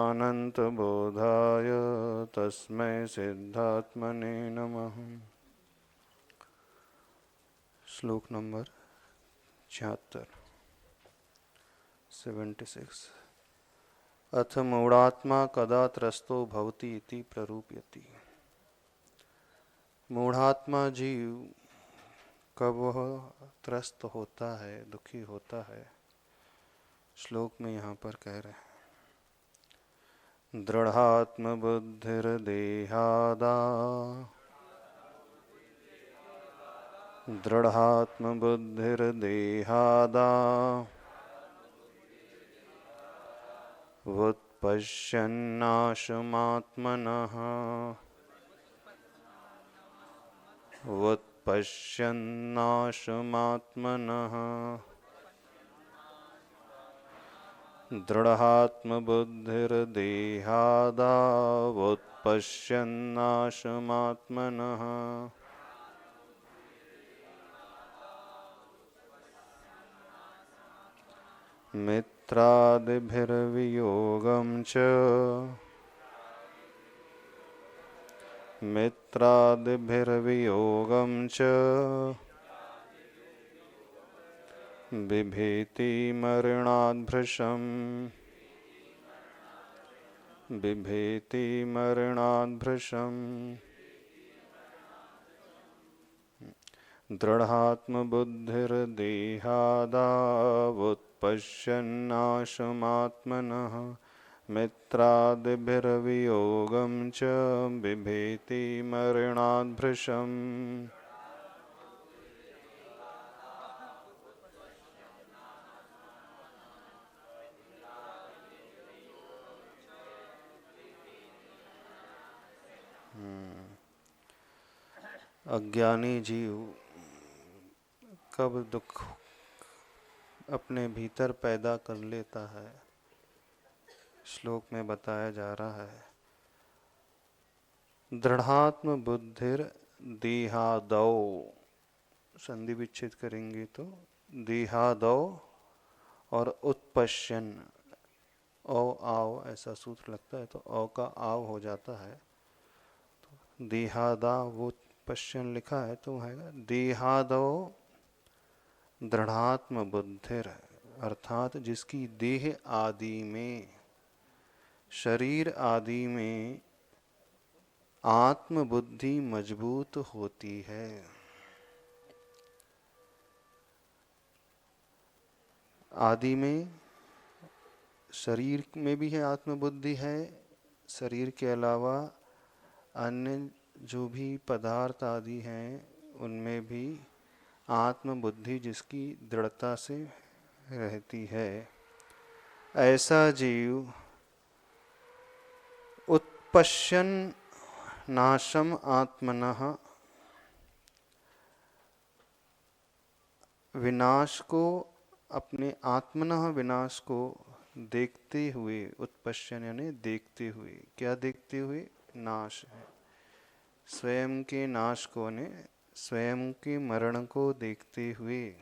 अनन्तबोधाय तस्मै सिद्धात्मने नमः। श्लोक नंबर 76। अथ मूढ़ात्मा कदा त्रस्तो भवति इति प्ररूपयति। मूढ़ात्मा जीव कब वह त्रस्त होता है, दुखी होता है, श्लोक में यहाँ पर कह रहे हैं। दृढ़ात्मबुद्धिर्देहादा वुत्पश्यन्नाशमात्मनः दृढ़ात्मबुद्धिर्देहादावुत्पश्यन्नाशमात्मनः मित्रादिभिर्वियोगं च बिभेति मरणाद्भृशम्। दृढ़ात्मबुद्धिर्देहादावुत्पश्यन्नाशमात्मनः मित्रादिभिर्वियोगं च बिभेति मरणाद्भृशम्। अज्ञानी जीव कब दुख अपने भीतर पैदा कर लेता है, श्लोक में बताया जा रहा है। दृढ़ात्म बुद्धिर देहादौ, संधि विच्छेद करेंगे तो देहादौ और उत्पश्यन, औ आव ऐसा सूत्र लगता है तो औ का आव हो जाता है। तो देहादा वो पश्यन लिखा है तो है देहादौ दृढ़ात्म बुद्धिर, अर्थात जिसकी देह आदि में, शरीर आदि में आत्म बुद्धि मजबूत होती है। आदि में शरीर में भी है, आत्म बुद्धि है। शरीर के अलावा अन्य जो भी पदार्थ आदि हैं उनमें भी आत्म बुद्धि जिसकी दृढ़ता से रहती है। ऐसा जीव उत्पश्यन नाशम आत्मनः, विनाश को, अपने आत्मनः विनाश को देखते हुए, उत्पश्यन यानी देखते हुए, क्या देखते हुए? नाश है, स्वयं के नाश को ने, स्वयं के मरण को देखते हुए।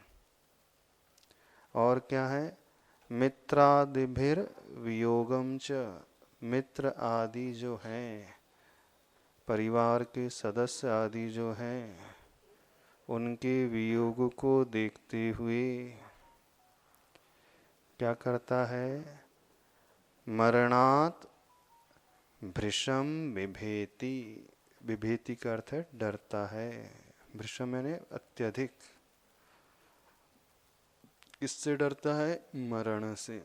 और क्या है? मित्रादिभिर वियोगम च, मित्र आदि जो हैं, परिवार के सदस्य आदि जो हैं, उनके वियोग को देखते हुए क्या करता है? मरणात् भृशम बिभेति, बिभेति का अर्थ है डरता है। भृशम यानी अत्यधिक। किससे डरता है? मरण से।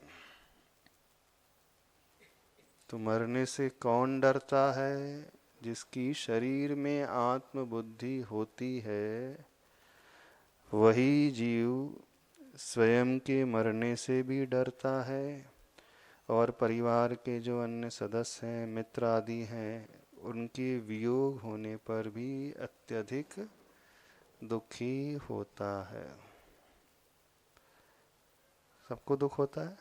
तो मरने से कौन डरता है? जिसकी शरीर में आत्म बुद्धि होती है, वही जीव स्वयं के मरने से भी डरता है और परिवार के जो अन्य सदस्य हैं, मित्र आदि हैं, उनके वियोग होने पर भी अत्यधिक दुखी होता है। सबको दुख होता है,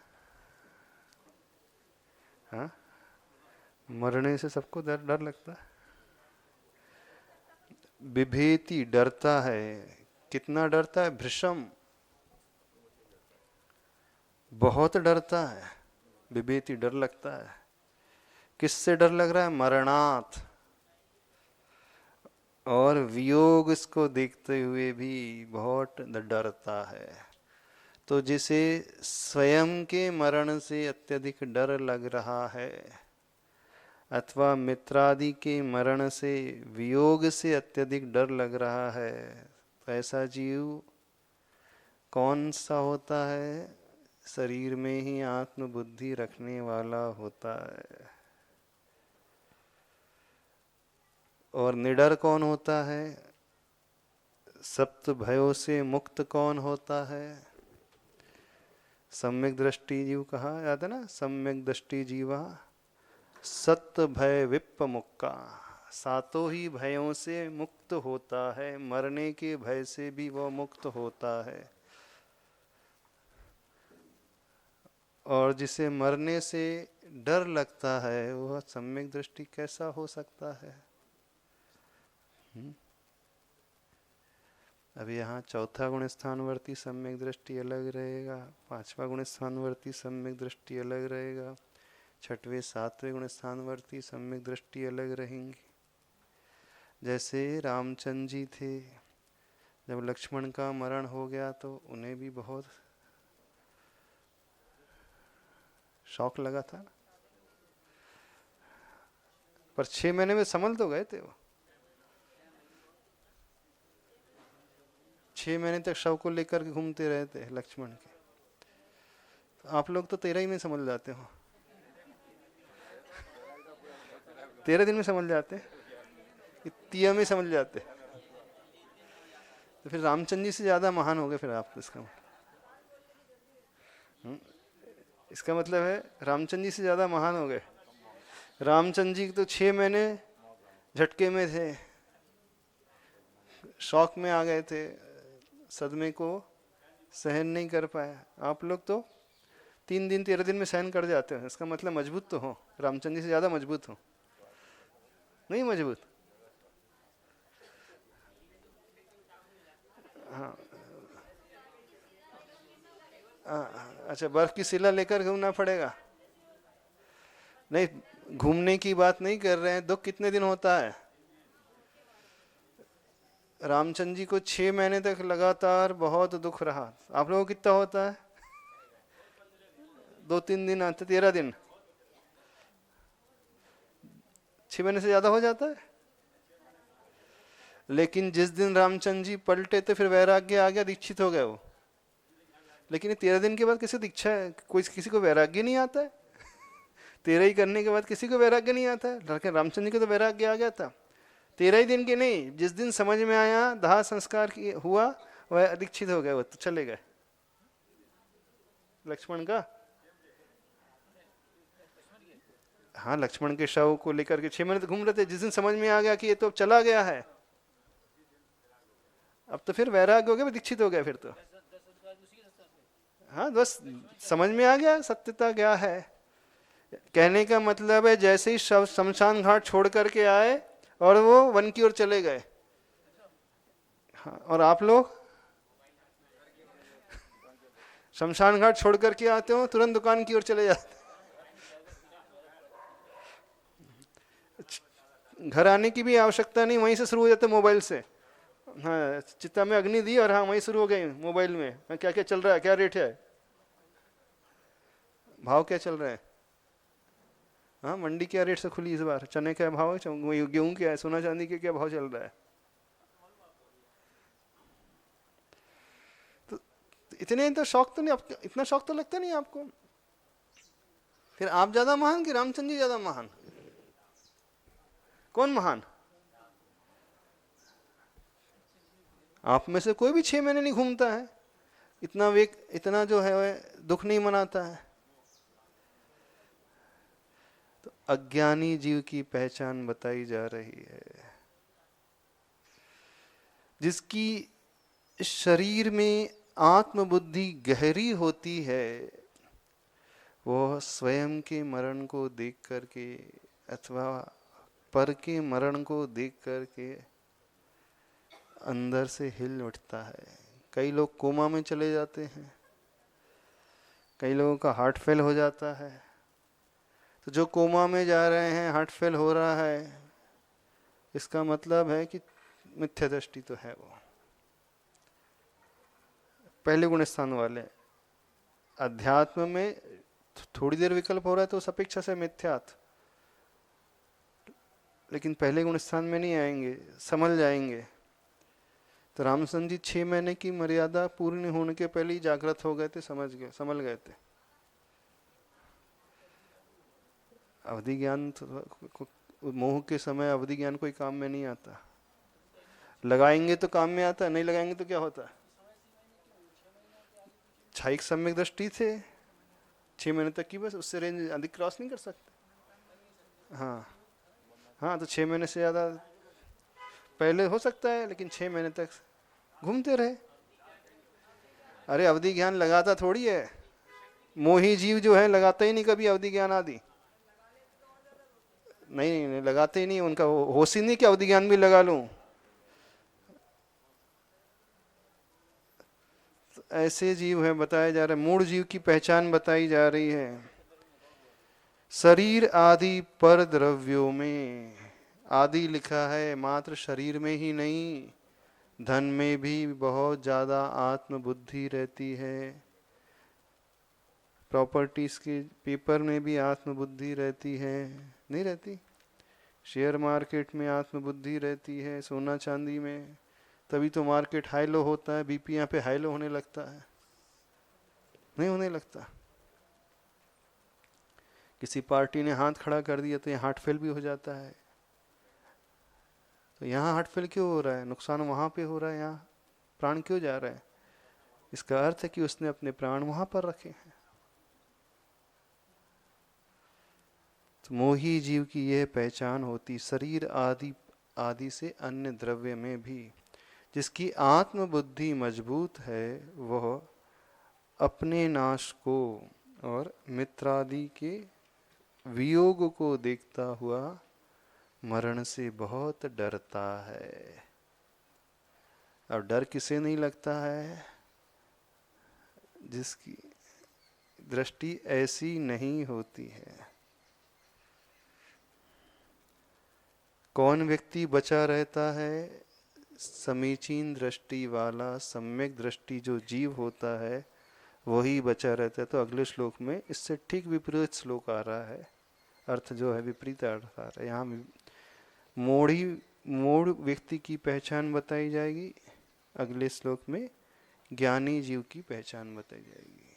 हाँ? मरने से सबको डर लगता है। बिभेति डरता है। कितना डरता है? भृशम, बहुत डरता है। बिभेति डर लगता है। किससे डर लग रहा है? मरणात्। और वियोग इसको देखते हुए भी बहुत डरता है। तो जिसे स्वयं के मरण से अत्यधिक डर लग रहा है अथवा मित्रादि के मरण से, वियोग से अत्यधिक डर लग रहा है, तो ऐसा जीव कौन सा होता है? शरीर में ही आत्मबुद्धि रखने वाला होता है। और निडर कौन होता है? सप्त भयों से मुक्त कौन होता है? सम्यक दृष्टि जीव कहा याद है ना? सम्यक दृष्टि जीवा सत भय विप्प मुक्का। सातों ही भयों से मुक्त होता है, मरने के भय से भी वह मुक्त होता है। और जिसे मरने से डर लगता है वह सम्यक दृष्टि कैसा हो सकता है? अभी यहाँ चौथा गुण स्थानवर्ती सम्यक दृष्टि अलग रहेगा, पांचवा गुण स्थानवर्ती सम्यक दृष्टि अलग रहेगा, छठवें सातवें गुण स्थानवर्ती सम्यक दृष्टि अलग रहेंगी। जैसे रामचंद्र जी थे, जब लक्ष्मण का मरण हो गया तो उन्हें भी बहुत शौक लगा था, पर 6 महीने में संभल तो गए थे वो। 6 महीने तक शव को लेकर के घूमते रहे थे लक्ष्मण के। तो आप लोग तो 13 ही में समझ जाते हो, 13 दिन में समझ जाते, 30 में समझ जाते। तो फिर रामचंद्र जी से ज्यादा महान हो गए फिर आप। इसका मतलब है रामचंद्र जी से ज्यादा महान हो गए। रामचंद्र जी तो 6 महीने झटके में थे, शौक में आ गए थे, सदमे को सहन नहीं कर पाए। आप लोग तो 3 दिन 13 दिन में सहन कर जाते हैं। इसका मतलब मजबूत तो हो, रामचंद्र जी से ज्यादा मजबूत हो। नहीं मजबूत? हाँ, अच्छा, बर्फ की शिला लेकर घूमना पड़ेगा? नहीं, घूमने की बात नहीं कर रहे हैं। दुख कितने दिन होता है? रामचंद्र जी को 6 महीने तक लगातार बहुत दुख रहा। आप लोगों को कितना होता है? 2-3 दिन आते, 13 दिन। 6 महीने से ज्यादा हो जाता है। लेकिन जिस दिन रामचंद्र जी पलटे तो फिर वैराग्य आ गया, दीक्षित हो गए वो। लेकिन 13 दिन के बाद किसी दीक्षा, कोई किसी को वैराग्य नहीं आता है। 13 ही करने के बाद किसी को वैराग्य नहीं आता है। लेकिन रामचंद्र जी को तो वैराग्य आ गया था। 13 ही दिन के नहीं, जिस दिन समझ में आया, दाह संस्कार हुआ, वह दीक्षित हो गए, वो तो चले गए। लक्ष्मण का, हाँ, लक्ष्मण के शव को लेकर के 6 महीने तो घूम रहे थे। जिस दिन समझ में आ गया कि ये तो चला गया है, अब तो फिर वैराग्य हो गया, दीक्षित हो गया फिर तो। हाँ, बस समझ में आ गया सत्यता क्या है। कहने का मतलब है जैसे ही शव शमशान घाट छोड़ करके आए और वो वन की ओर चले गए। हाँ, और आप लोग शमशान घाट छोड़ करके आते हो, तुरंत दुकान की ओर चले जाते। घर आने की भी आवश्यकता नहीं, वहीं से शुरू हो जाते मोबाइल से। हाँ, चिता में अग्नि दी और हाँ वहीं शुरू हो गई मोबाइल में। हाँ, क्या क्या चल रहा है, क्या रेट है, भाव क्या चल रहा है। हाँ, मंडी क्या रेट से खुली इस बार, चने का भाव है, गेहूं क्या है, सोना चांदी के क्या भाव चल रहा है। तो इतने तो शौक तो नहीं, इतना शौक तो लगता नहीं आपको। फिर आप ज्यादा महान कि रामचंद्र जी ज्यादा महान? कौन महान? आप में से कोई भी 6 महीने नहीं घूमता है, इतना वेग, इतना जो है दुख नहीं मनाता है। तो अज्ञानी जीव की पहचान बताई जा रही है। जिसकी शरीर में आत्मबुद्धि गहरी होती है, वो स्वयं के मरण को देख करके अथवा पर के मरण को देख करके अंदर से हिल उठता है। कई लोग कोमा में चले जाते हैं, कई लोगों का हार्ट फेल हो जाता है, तो जो कोमा में जा रहे हैं, हार्ट फेल हो रहा है, इसका मतलब है कि मिथ्या दृष्टि तो है वो। पहले गुण स्थान वाले अध्यात्म में थोड़ी देर विकल्प हो रहा है तो उस अपेक्षा से मिथ्यात्व, लेकिन पहले गुण स्थान में नहीं आएंगे, समझ जाएंगे। तो रामचंद्र जी 6 महीने की मर्यादा पूर्ण होने के पहले ही जागृत हो गए थे, समझ गए थे। अवधि ज्ञान तो, मोह के समय अवधि ज्ञान कोई काम में नहीं आता। लगाएंगे तो काम में आता, नहीं लगाएंगे तो क्या होता। क्षायिक सम्यक दृष्टि थे 6 महीने तक की, बस उससे रेंज अधिक क्रॉस नहीं कर सकते। हाँ हाँ, तो 6 महीने से ज़्यादा पहले हो सकता है, लेकिन 6 महीने तक घूमते रहे। अरे अवधि ज्ञान लगाता थोड़ी है, मोही जीव जो है लगाता ही नहीं कभी अवधि ज्ञान आदि। नहीं लगाते ही नहीं, उनका होश ही नहीं कि अवधि ज्ञान भी लगा लूं। तो ऐसे जीव है बताए जा रहे, मूढ़ जीव की पहचान बताई जा रही है। शरीर आदि पर द्रव्यों में, आदि लिखा है मात्र शरीर में ही नहीं, धन में भी बहुत ज्यादा आत्मबुद्धि रहती है। प्रॉपर्टीज के पेपर में भी आत्मबुद्धि रहती है, नहीं रहती। शेयर मार्केट में आत्मबुद्धि रहती है, सोना चांदी में। तभी तो मार्केट हाई लो होता है, बीपी यहाँ पे हाई लो होने लगता है, नहीं होने लगता। किसी पार्टी ने हाथ खड़ा कर दिया तो यहाँ हार्ट फेल भी हो जाता है। तो यहाँ हार्ट फेल क्यों हो रहा है, नुकसान वहाँ पे हो रहा है, यहाँ प्राण क्यों जा रहा है। इसका अर्थ है कि उसने अपने प्राण वहाँ पर रखे हैं। तो मोही जीव की यह पहचान होती, शरीर आदि से अन्य द्रव्य में भी जिसकी आत्मबुद्धि मजबूत है, वह अपने नाश को और मित्रादि के वियोग को देखता हुआ मरण से बहुत डरता है। अब डर किसे नहीं लगता है, जिसकी दृष्टि ऐसी नहीं होती है। कौन व्यक्ति बचा रहता है, समीचीन दृष्टि वाला सम्यक दृष्टि जो जीव होता है वही बचा रहता है। तो अगले श्लोक में इससे ठीक विपरीत श्लोक आ रहा है, अर्थ जो है विपरीत अर्थ आ रहा है। यहाँ मूढ़ व्यक्ति की पहचान बताई जाएगी, अगले श्लोक में ज्ञानी जीव की पहचान बताई जाएगी।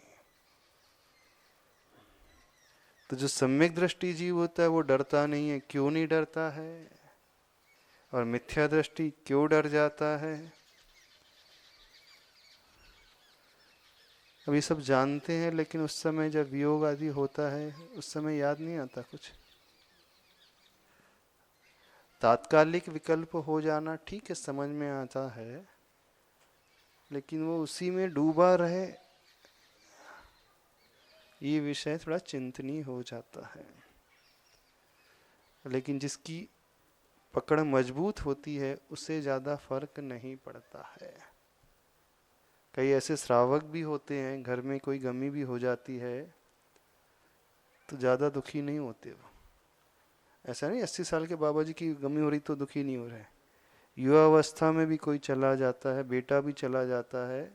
तो जो सम्यक दृष्टि जीव होता है वो डरता नहीं है। क्यों नहीं डरता है, और मिथ्या दृष्टि क्यों डर जाता है। अब ये सब जानते हैं, लेकिन उस समय जब वियोग आदि होता है उस समय याद नहीं आता कुछ। तात्कालिक विकल्प हो जाना ठीक है, समझ में आता है, लेकिन वो उसी में डूबा रहे, ये विषय थोड़ा चिंतनीय हो जाता है। लेकिन जिसकी पकड़ मजबूत होती है उसे ज़्यादा फर्क नहीं पड़ता है। कई ऐसे श्रावक भी होते हैं, घर में कोई गमी भी हो जाती है तो ज़्यादा दुखी नहीं होते वो। ऐसा नहीं 80 साल के बाबा जी की गमी हो रही तो दुखी नहीं हो रहे। युवा अवस्था में भी कोई चला जाता है, बेटा भी चला जाता है,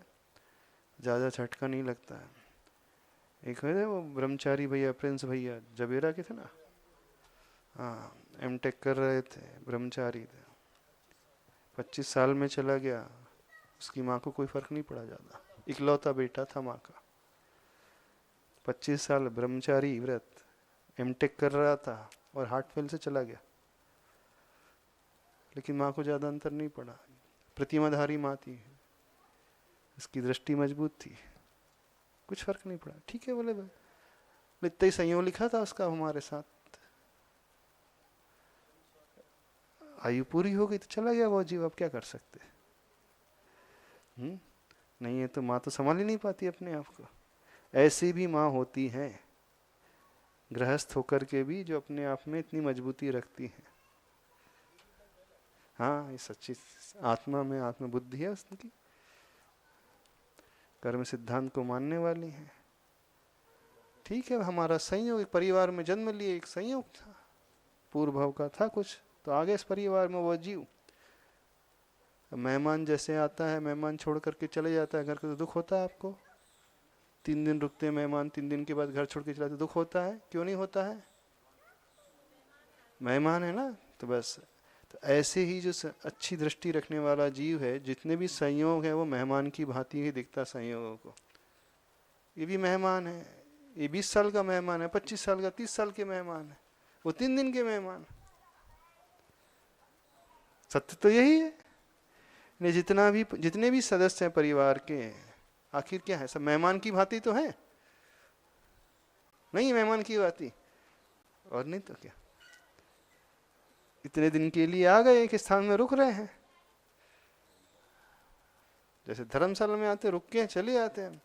ज़्यादा झटका नहीं लगता है। एक है वो ब्रह्मचारी भैया, प्रिंस भैया जबेरा के थे ना, हाँ एमटेक कर रहे थे, ब्रह्मचारी थे, 25 साल में चला गया। उसकी माँ को कोई फर्क नहीं पड़ा ज़्यादा, इकलौता बेटा था माँ का। 25 साल ब्रह्मचारी व्रत, एमटेक कर रहा था और हार्ट फेल से चला गया, लेकिन माँ को ज़्यादा अंतर नहीं पड़ा। प्रतिमाधारी माँ थी, उसकी दृष्टि मजबूत थी, कुछ फर्क नहीं पड़ा। ठीक है बोले, इतना ही संयोग लिखा था उसका हमारे साथ, आयु पूरी हो गई तो चला गया वो जीव, अब क्या कर सकते। नहीं है तो माँ तो संभाल ही नहीं पाती अपने आप को। ऐसी भी माँ होती हैं गृहस्थ होकर के भी, जो अपने आप में इतनी मजबूती रखती हैं। हाँ, ये सच्ची आत्मा में आत्मबुद्धि है उसकी, कर्म सिद्धांत को मानने वाली है। ठीक है, हमारा संयोग, परिवार में जन्म लिए, एक संयोग था, पूर्व भाव का था कुछ, तो आगे इस परिवार में वो जीव। मेहमान जैसे आता है, मेहमान छोड़ करके चले जाता है घर को, तो दुख होता है आपको? 3 दिन रुकते हैं मेहमान, 3 दिन के बाद घर छोड़ के चला, तो दुख होता है? क्यों नहीं होता है? मेहमान है ना। तो बस, तो ऐसे ही जो अच्छी दृष्टि रखने वाला जीव है, जितने भी संयोग है वो मेहमान की भांति ही दिखता संयोगों को। ये भी मेहमान है, ये 20 साल का मेहमान है, 25 साल का, 30 साल के मेहमान है, वो 3 दिन के मेहमान। सत्य तो यही है। ने जितने भी सदस्य हैं परिवार के, आखिर क्या है, सब मेहमान की भांति तो है, नहीं मेहमान की भांति, और नहीं तो क्या। इतने दिन के लिए आ गए, एक स्थान में रुक रहे हैं, जैसे धर्मशाला में आते रुक के चले जाते हैं।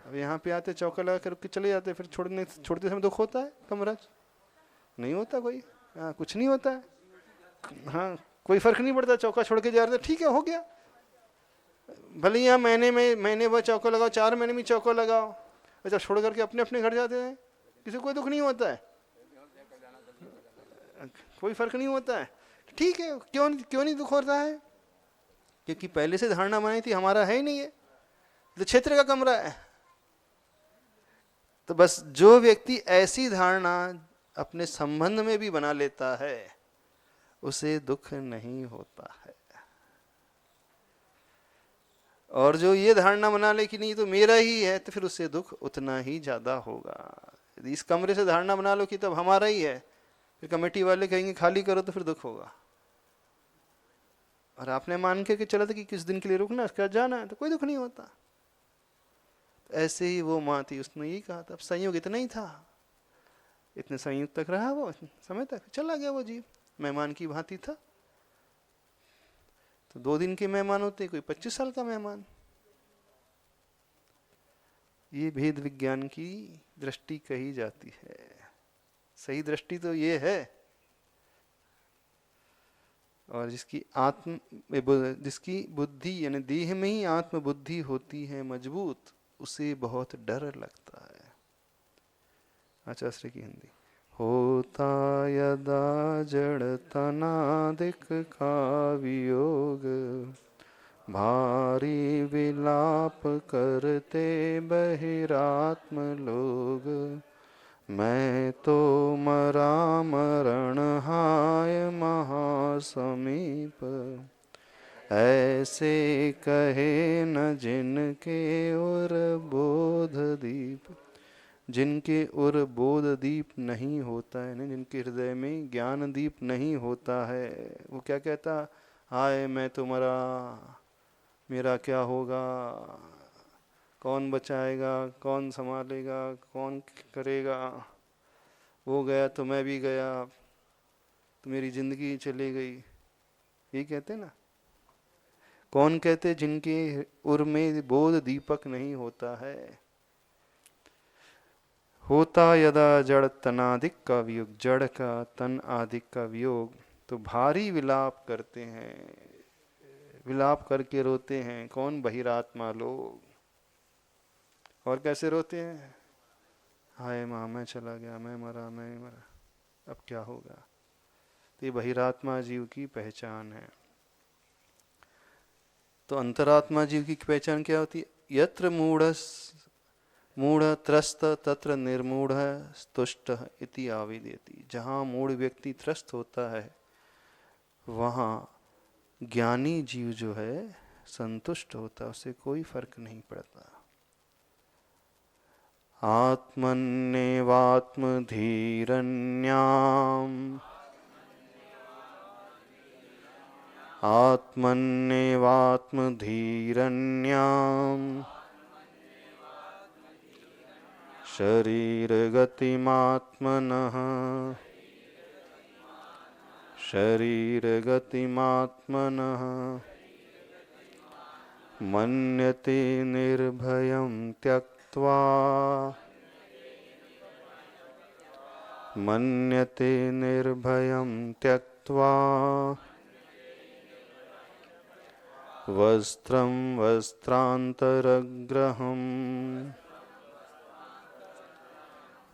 अब यहाँ पे आते चौका लगा के रुक के चले जाते, फिर छोड़ते समय दुख होता है? कमरा नहीं होता कोई, हाँ कुछ नहीं होता है, हाँ कोई फर्क नहीं पड़ता, चौका छोड़ के जा रहे थे, ठीक है हो गया। भले यहाँ महीने भर चौका लगाओ, 4 महीने में चौका लगाओ, जब छोड़ करके अपने अपने घर जाते हैं, किसी को कोई दुख नहीं होता है, कोई फर्क नहीं होता है, ठीक है। क्यों नहीं दुख होता है? क्योंकि पहले से धारणा बनाई थी हमारा है ही नहीं है, तो क्षेत्र का कमरा है। तो बस जो व्यक्ति ऐसी धारणा अपने संबंध में भी बना लेता है, उसे दुख नहीं होता है। और जो ये धारणा बना ले कि नहीं तो मेरा ही है, तो फिर उससे दुख उतना ही ज्यादा होगा। यदि इस कमरे से धारणा बना लो कि तब हमारा ही है, फिर कमेटी वाले कहेंगे खाली करो, तो फिर दुख होगा। और आपने मान के चला था कि किस दिन के लिए रुकना, क्या जाना है, तो कोई दुख नहीं होता। ऐसे ही वो माँ थी, उसने यही कहा था। अब संयोग इतना ही था, इतने संयोग तक रहा वो, समय तक चला गया वो जीव, मेहमान की भांति था। तो 2 दिन के मेहमान होते, कोई 25 साल का मेहमान। ये भेद विज्ञान की दृष्टि कही जाती है। सही दृष्टि तो ये है। और जिसकी बुद्धि यानी देह में ही आत्म बुद्धि होती है मजबूत, उसे बहुत डर लगता है। आचार्य की हिंदी। होता यदा जड़ तनादिक का वियोग, भारी विलाप करते बहिरात्म लोग। मैं तो मरा मरण हाय महासमीप, ऐसे कहे न जिनके उर बोध दीप। जिनके उर बोध दीप नहीं होता है ना, जिनके हृदय में ज्ञान दीप नहीं होता है, वो क्या कहता? हाय मैं तो मरा, मेरा क्या होगा, कौन बचाएगा, कौन संभालेगा, कौन करेगा, वो गया तो मैं भी गया, तो मेरी जिंदगी चली गई, ये कहते ना। कौन कहते? जिनके उर में बोध दीपक नहीं होता है। होता यदा जड़ तनादिक का वियोग, जड़ का तन आदिक का वियोग, तो भारी विलाप करते हैं, विलाप करके रोते हैं। कौन? बहिरात्मा लोग। और कैसे रोते हैं? हाय माँ मैं चला गया, मैं मरा, अब क्या होगा। तो ये बहिरात्मा जीव की पहचान है। तो अंतरात्मा जीव की पहचान क्या होती है? यत्र मूढ़ त्रस्त तत्र निर्मूढ़ स्तुष्ट इति आविदेति। जहाँ मूढ़ व्यक्ति त्रस्त होता है, वहाँ ज्ञानी जीव जो है संतुष्ट होता है, उसे कोई फर्क नहीं पड़ता। आत्मन्नेवात्म धीरन्याम, आत्मन्नेवात्म धीरन्याम, शरीर गतिमात्मनः, शरीर गतिमात्मनः, मन्यते निर्भयं त्यक्त्वा, मन्यते निर्भयं त्यक्त्वा, वस्त्रं वस्त्रान्तरग्रहम्,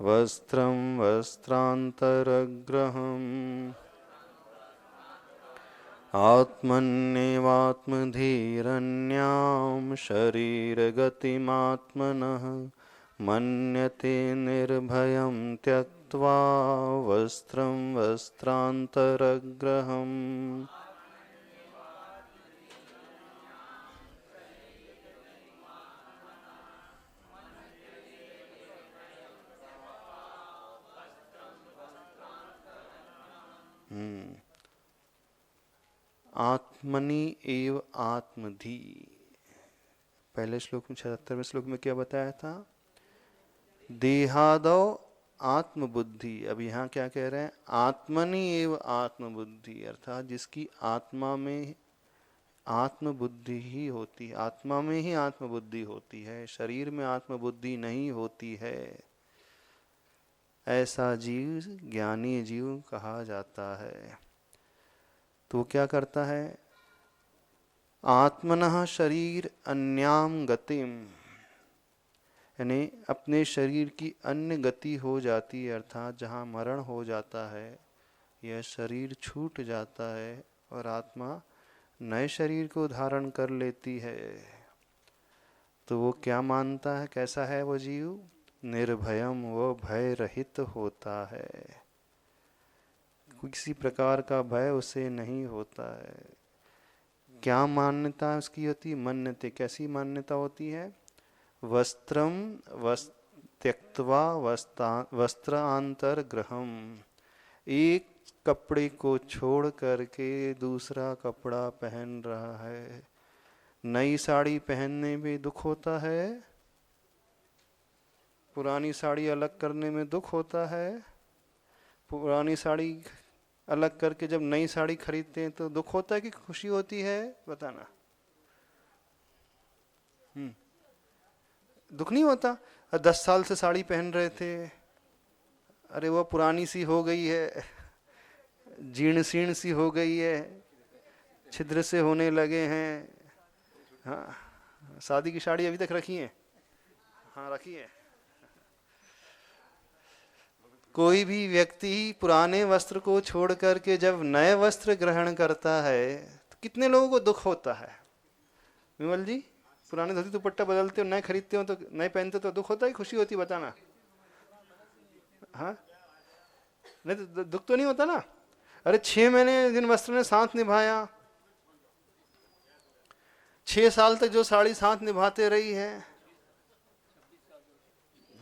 वस्त्रं वस्त्रान्तरग्रहम् आत्मन्येवात्मधीरन्यां शरीरगतिमात्मनः मन्यते निर्भयं त्यक्त्वा वस्त्रं वस्त्रान्तरग्रहम्। आत्मनि एव आत्मधि। पहले श्लोक में 76वें श्लोक में क्या बताया था? देहादौ आत्मबुद्धि। अब यहाँ क्या कह रहे हैं? आत्मनि एव आत्मबुद्धि, अर्थात जिसकी आत्मा में आत्मबुद्धि ही होती है, आत्मा में ही आत्मबुद्धि होती है, शरीर में आत्मबुद्धि नहीं होती है, ऐसा जीव ज्ञानी जीव कहा जाता है। तो क्या करता है? आत्मनः शरीर अन्याम गतिम, यानी अपने शरीर की अन्य गति हो जाती है, अर्थात जहाँ मरण हो जाता है यह शरीर छूट जाता है और आत्मा नए शरीर को धारण कर लेती है। तो वो क्या मानता है? कैसा है वो जीव? निर्भयम, वो भय रहित होता है, किसी प्रकार का भय उसे नहीं होता है। क्या मान्यता उसकी होती? मन्यते, कैसी मान्यता होती है? वस्त्रम त्यक्त्वा वस्त्रांतरग्रहम, एक कपड़े को छोड़ करके दूसरा कपड़ा पहन रहा है। नई साड़ी पहनने में दुख होता है, पुरानी साड़ी अलग करने में दुख होता है। पुरानी साड़ी अलग करके जब नई साड़ी खरीदते हैं तो दुख होता है कि खुशी होती है? बताना। दुख नहीं होता? 10 साल से साड़ी पहन रहे थे, अरे वो पुरानी सी हो गई है, जीर्ण शीर्ण सी हो गई है, छिद्र से होने लगे हैं। हाँ, शादी की साड़ी अभी तक रखी है? हाँ, रखी है। कोई भी व्यक्ति पुराने वस्त्र को छोड़ करके जब नए वस्त्र ग्रहण करता है तो कितने लोगों को दुख होता है? विमल जी, पुराने धोती दुपट्टा बदलते हो, नए खरीदते हो, तो नए पहनते तो दुख होता है, खुशी होती? बताना। हाँ, नहीं तो दुख तो नहीं होता ना। अरे 6 महीने जिन वस्त्र ने साथ निभाया, 6 साल तक जो साड़ी साथ निभाते रही है,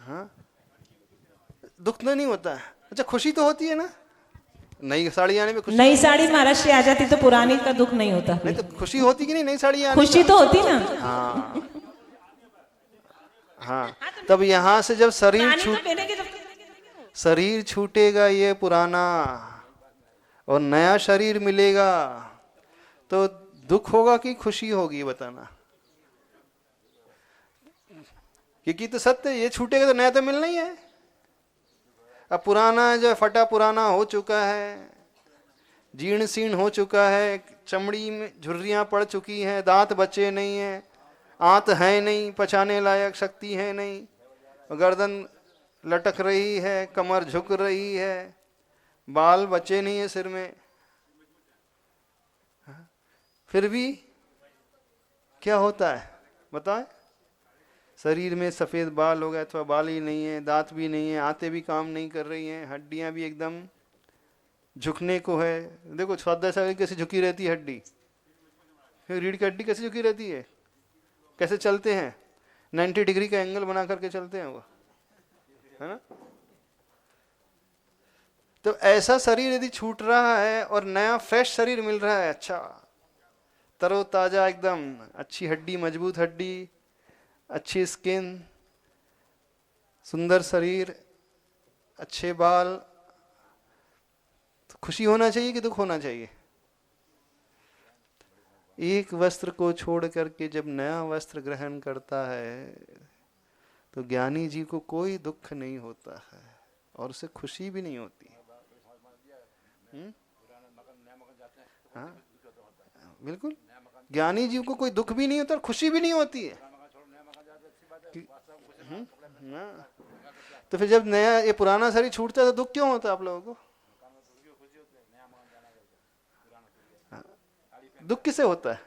हाँ, दुख तो नहीं होता है। अच्छा, खुशी तो होती है ना? नई साड़ी आने में खुशी? नई साड़ी महाराष्ट्र आ जाती तो पुरानी का दुख नहीं होता। नहीं तो खुशी होती कि नहीं नई साड़ी आने? खुशी तो होती ना। हाँ हाँ। तब यहाँ से जब शरीर छूटेगा ये पुराना और नया शरीर मिलेगा तो दुख होगा कि खुशी होगी? बताना। क्योंकि तो सत्य, ये छूटेगा तो नया तो मिलना ही है। अब पुराना जो फटा पुराना हो चुका है, जीर्ण शीर्ण हो चुका है, चमड़ी में झुर्रियां पड़ चुकी हैं, दांत बचे नहीं हैं, आंत है नहीं, पचाने लायक शक्ति है नहीं, गर्दन लटक रही है, कमर झुक रही है, बाल बचे नहीं है सिर में, फिर भी क्या होता है बताएं? शरीर में सफ़ेद बाल हो गए अथवा बाल ही नहीं है, दांत भी नहीं है, आंतें भी काम नहीं कर रही हैं, हड्डियां भी एकदम झुकने को है। देखो स्वाध्याय सागर कैसे झुकी रहती है हड्डी, रीढ़ की हड्डी कैसे झुकी रहती है, कैसे चलते हैं, 90 डिग्री का एंगल बना करके चलते हैं वो, है ना? तो ऐसा शरीर यदि छूट रहा है और नया फ्रेश शरीर मिल रहा है, अच्छा तरोताजा एकदम, अच्छी हड्डी, मजबूत हड्डी, अच्छी स्किन, सुंदर शरीर, अच्छे बाल, तो खुशी होना चाहिए कि दुख होना चाहिए? एक वस्त्र को छोड़ करके जब नया वस्त्र ग्रहण करता है तो ज्ञानी जी को कोई दुख नहीं होता है और उसे खुशी भी नहीं होती। हाँ, बिल्कुल, ज्ञानी जीव को कोई दुख भी नहीं होता और खुशी भी नहीं होती है। तो फिर जब नया ये पुराना शरीर छूटता है तो दुख क्यों होता है आप लोगों को? हाँ, दुख किसे होता है?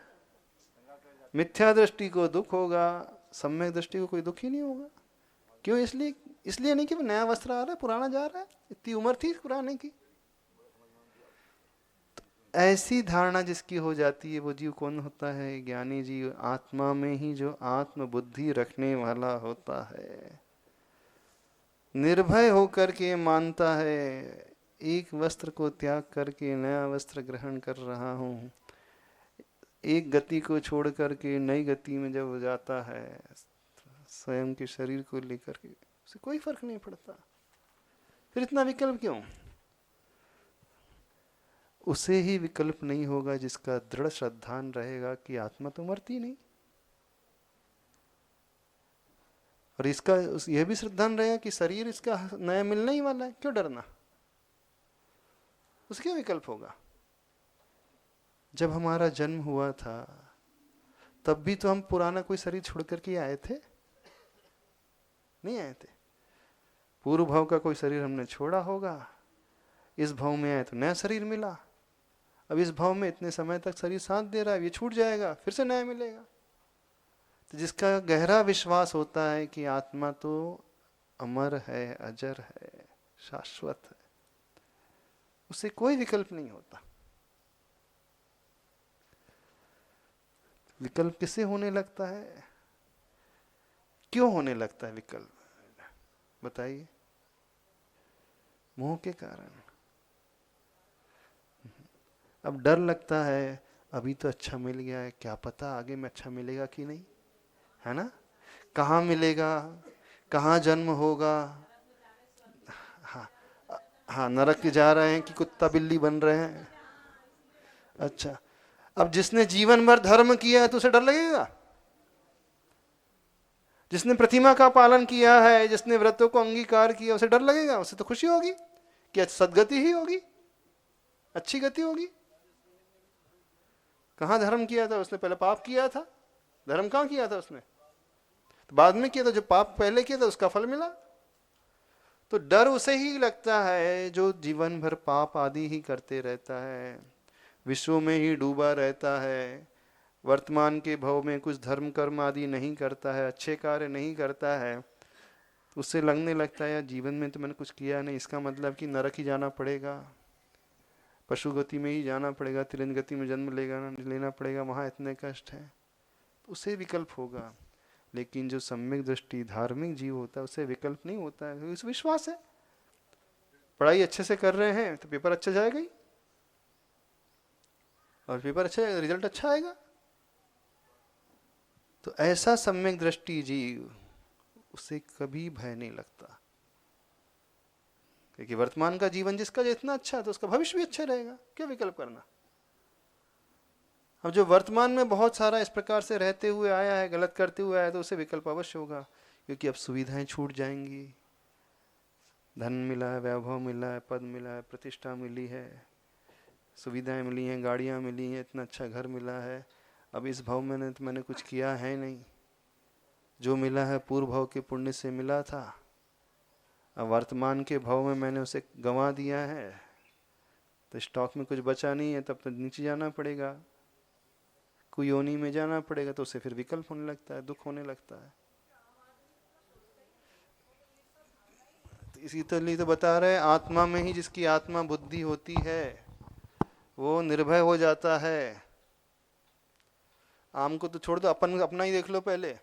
मिथ्या दृष्टि को दुख होगा, सम्यक दृष्टि को कोई दुख ही नहीं होगा। क्यों? इसलिए नहीं कि नया वस्त्र आ रहा है, पुराना जा रहा है, इतनी उम्र थी पुराने की। तो ऐसी धारणा जिसकी हो जाती है वो जीव कौन होता है? ज्ञानी जीव, आत्मा में ही जो आत्म बुद्धि रखने वाला होता है, निर्भय होकर के मानता है एक वस्त्र को त्याग करके नया वस्त्र ग्रहण कर रहा हूं, एक गति को छोड़ करके नई गति में जब जाता है स्वयं के शरीर को लेकर के, उसे कोई फर्क नहीं पड़ता। फिर इतना विकल्प क्यों? उसे ही विकल्प नहीं होगा जिसका दृढ़ श्रद्धान रहेगा कि आत्मा तो मरती नहीं, और इसका यह भी श्रद्धान रहेगा कि शरीर इसका नया मिलने ही वाला है, क्यों डरना? उसके क्या विकल्प होगा? जब हमारा जन्म हुआ था तब भी तो हम पुराना कोई शरीर छोड़ करके आए थे? नहीं आए थे। पूर्व भाव का कोई शरीर हमने छोड़ा होगा, इस भाव में आए तो नया शरीर मिला। अब इस भाव में इतने समय तक शरीर साथ दे रहा है, ये छूट जाएगा, फिर से नया मिलेगा। तो जिसका गहरा विश्वास होता है कि आत्मा तो अमर है, अजर है, शाश्वत है, उसे कोई विकल्प नहीं होता। विकल्प किसे होने लगता है? क्यों होने लगता है विकल्प? बताइए। मोह के कारण। अब डर लगता है, अभी तो अच्छा मिल गया है, क्या पता आगे में अच्छा मिलेगा कि नहीं, है ना? कहाँ मिलेगा, कहाँ जन्म होगा। हाँ हाँ, नरक जा रहे हैं कि कुत्ता बिल्ली बन रहे हैं। अच्छा, अब जिसने जीवन भर धर्म किया है तो उसे डर लगेगा? जिसने प्रतिमा का पालन किया है, जिसने व्रतों को अंगीकार किया, उसे डर लगेगा? उसे तो खुशी होगी कि सदगति ही होगी, अच्छी गति होगी। कहाँ धर्म किया था उसने? पहले पाप किया था। धर्म कहाँ किया था उसने? तो बाद में किया था। जो पाप पहले किया था उसका फल मिला। तो डर उसे ही लगता है जो जीवन भर पाप आदि ही करते रहता है, विश्व में ही डूबा रहता है, वर्तमान के भव में कुछ धर्म कर्म आदि नहीं करता है, अच्छे कार्य नहीं करता है। तो उससे लगने लगता है यार जीवन में तो मैंने कुछ किया नहीं, इसका मतलब कि नरक ही जाना पड़ेगा, पशु गति में ही जाना पड़ेगा, तिरंज गति में जन्म लेना पड़ेगा, वहाँ इतने कष्ट है। तो उसे विकल्प होगा। लेकिन जो सम्यक दृष्टि धार्मिक जीव होता है उसे विकल्प नहीं होता है। उस विश्वास है पढ़ाई अच्छे से कर रहे हैं तो पेपर अच्छा जाएगा ही, और पेपर अच्छा जाएगा, रिजल्ट अच्छा आएगा। तो ऐसा सम्यक दृष्टि जीव, उसे कभी भय नहीं लगता, क्योंकि वर्तमान का जीवन जिसका जितना अच्छा है तो उसका भविष्य भी अच्छा रहेगा। क्यों विकल्प करना? अब जो वर्तमान में बहुत सारा इस प्रकार से रहते हुए आया है, गलत करते हुए आया है, तो उसे विकल्प अवश्य होगा, क्योंकि अब सुविधाएं छूट जाएंगी। धन मिला है, वैभव मिला है, पद मिला है, प्रतिष्ठा मिली है, सुविधाएं मिली हैं, गाड़ियां मिली हैं, इतना अच्छा घर मिला है। अब इस भाव में तो मैंने कुछ किया है नहीं, जो मिला है पूर्व भाव के पुण्य से मिला था। अब वर्तमान के भाव में मैंने उसे गंवा दिया है, तो स्टॉक में कुछ बचा नहीं है, तब तो नीचे जाना पड़ेगा, कोई योनि में जाना पड़ेगा। तो उसे फिर विकल्प होने लगता है, दुख होने लगता है। तो इसी लिए तो बता रहे हैं, आत्मा में ही जिसकी आत्मा बुद्धि होती है वो निर्भय हो जाता है। आम को तो छोड़ दो, अपना ही देख लो पहले।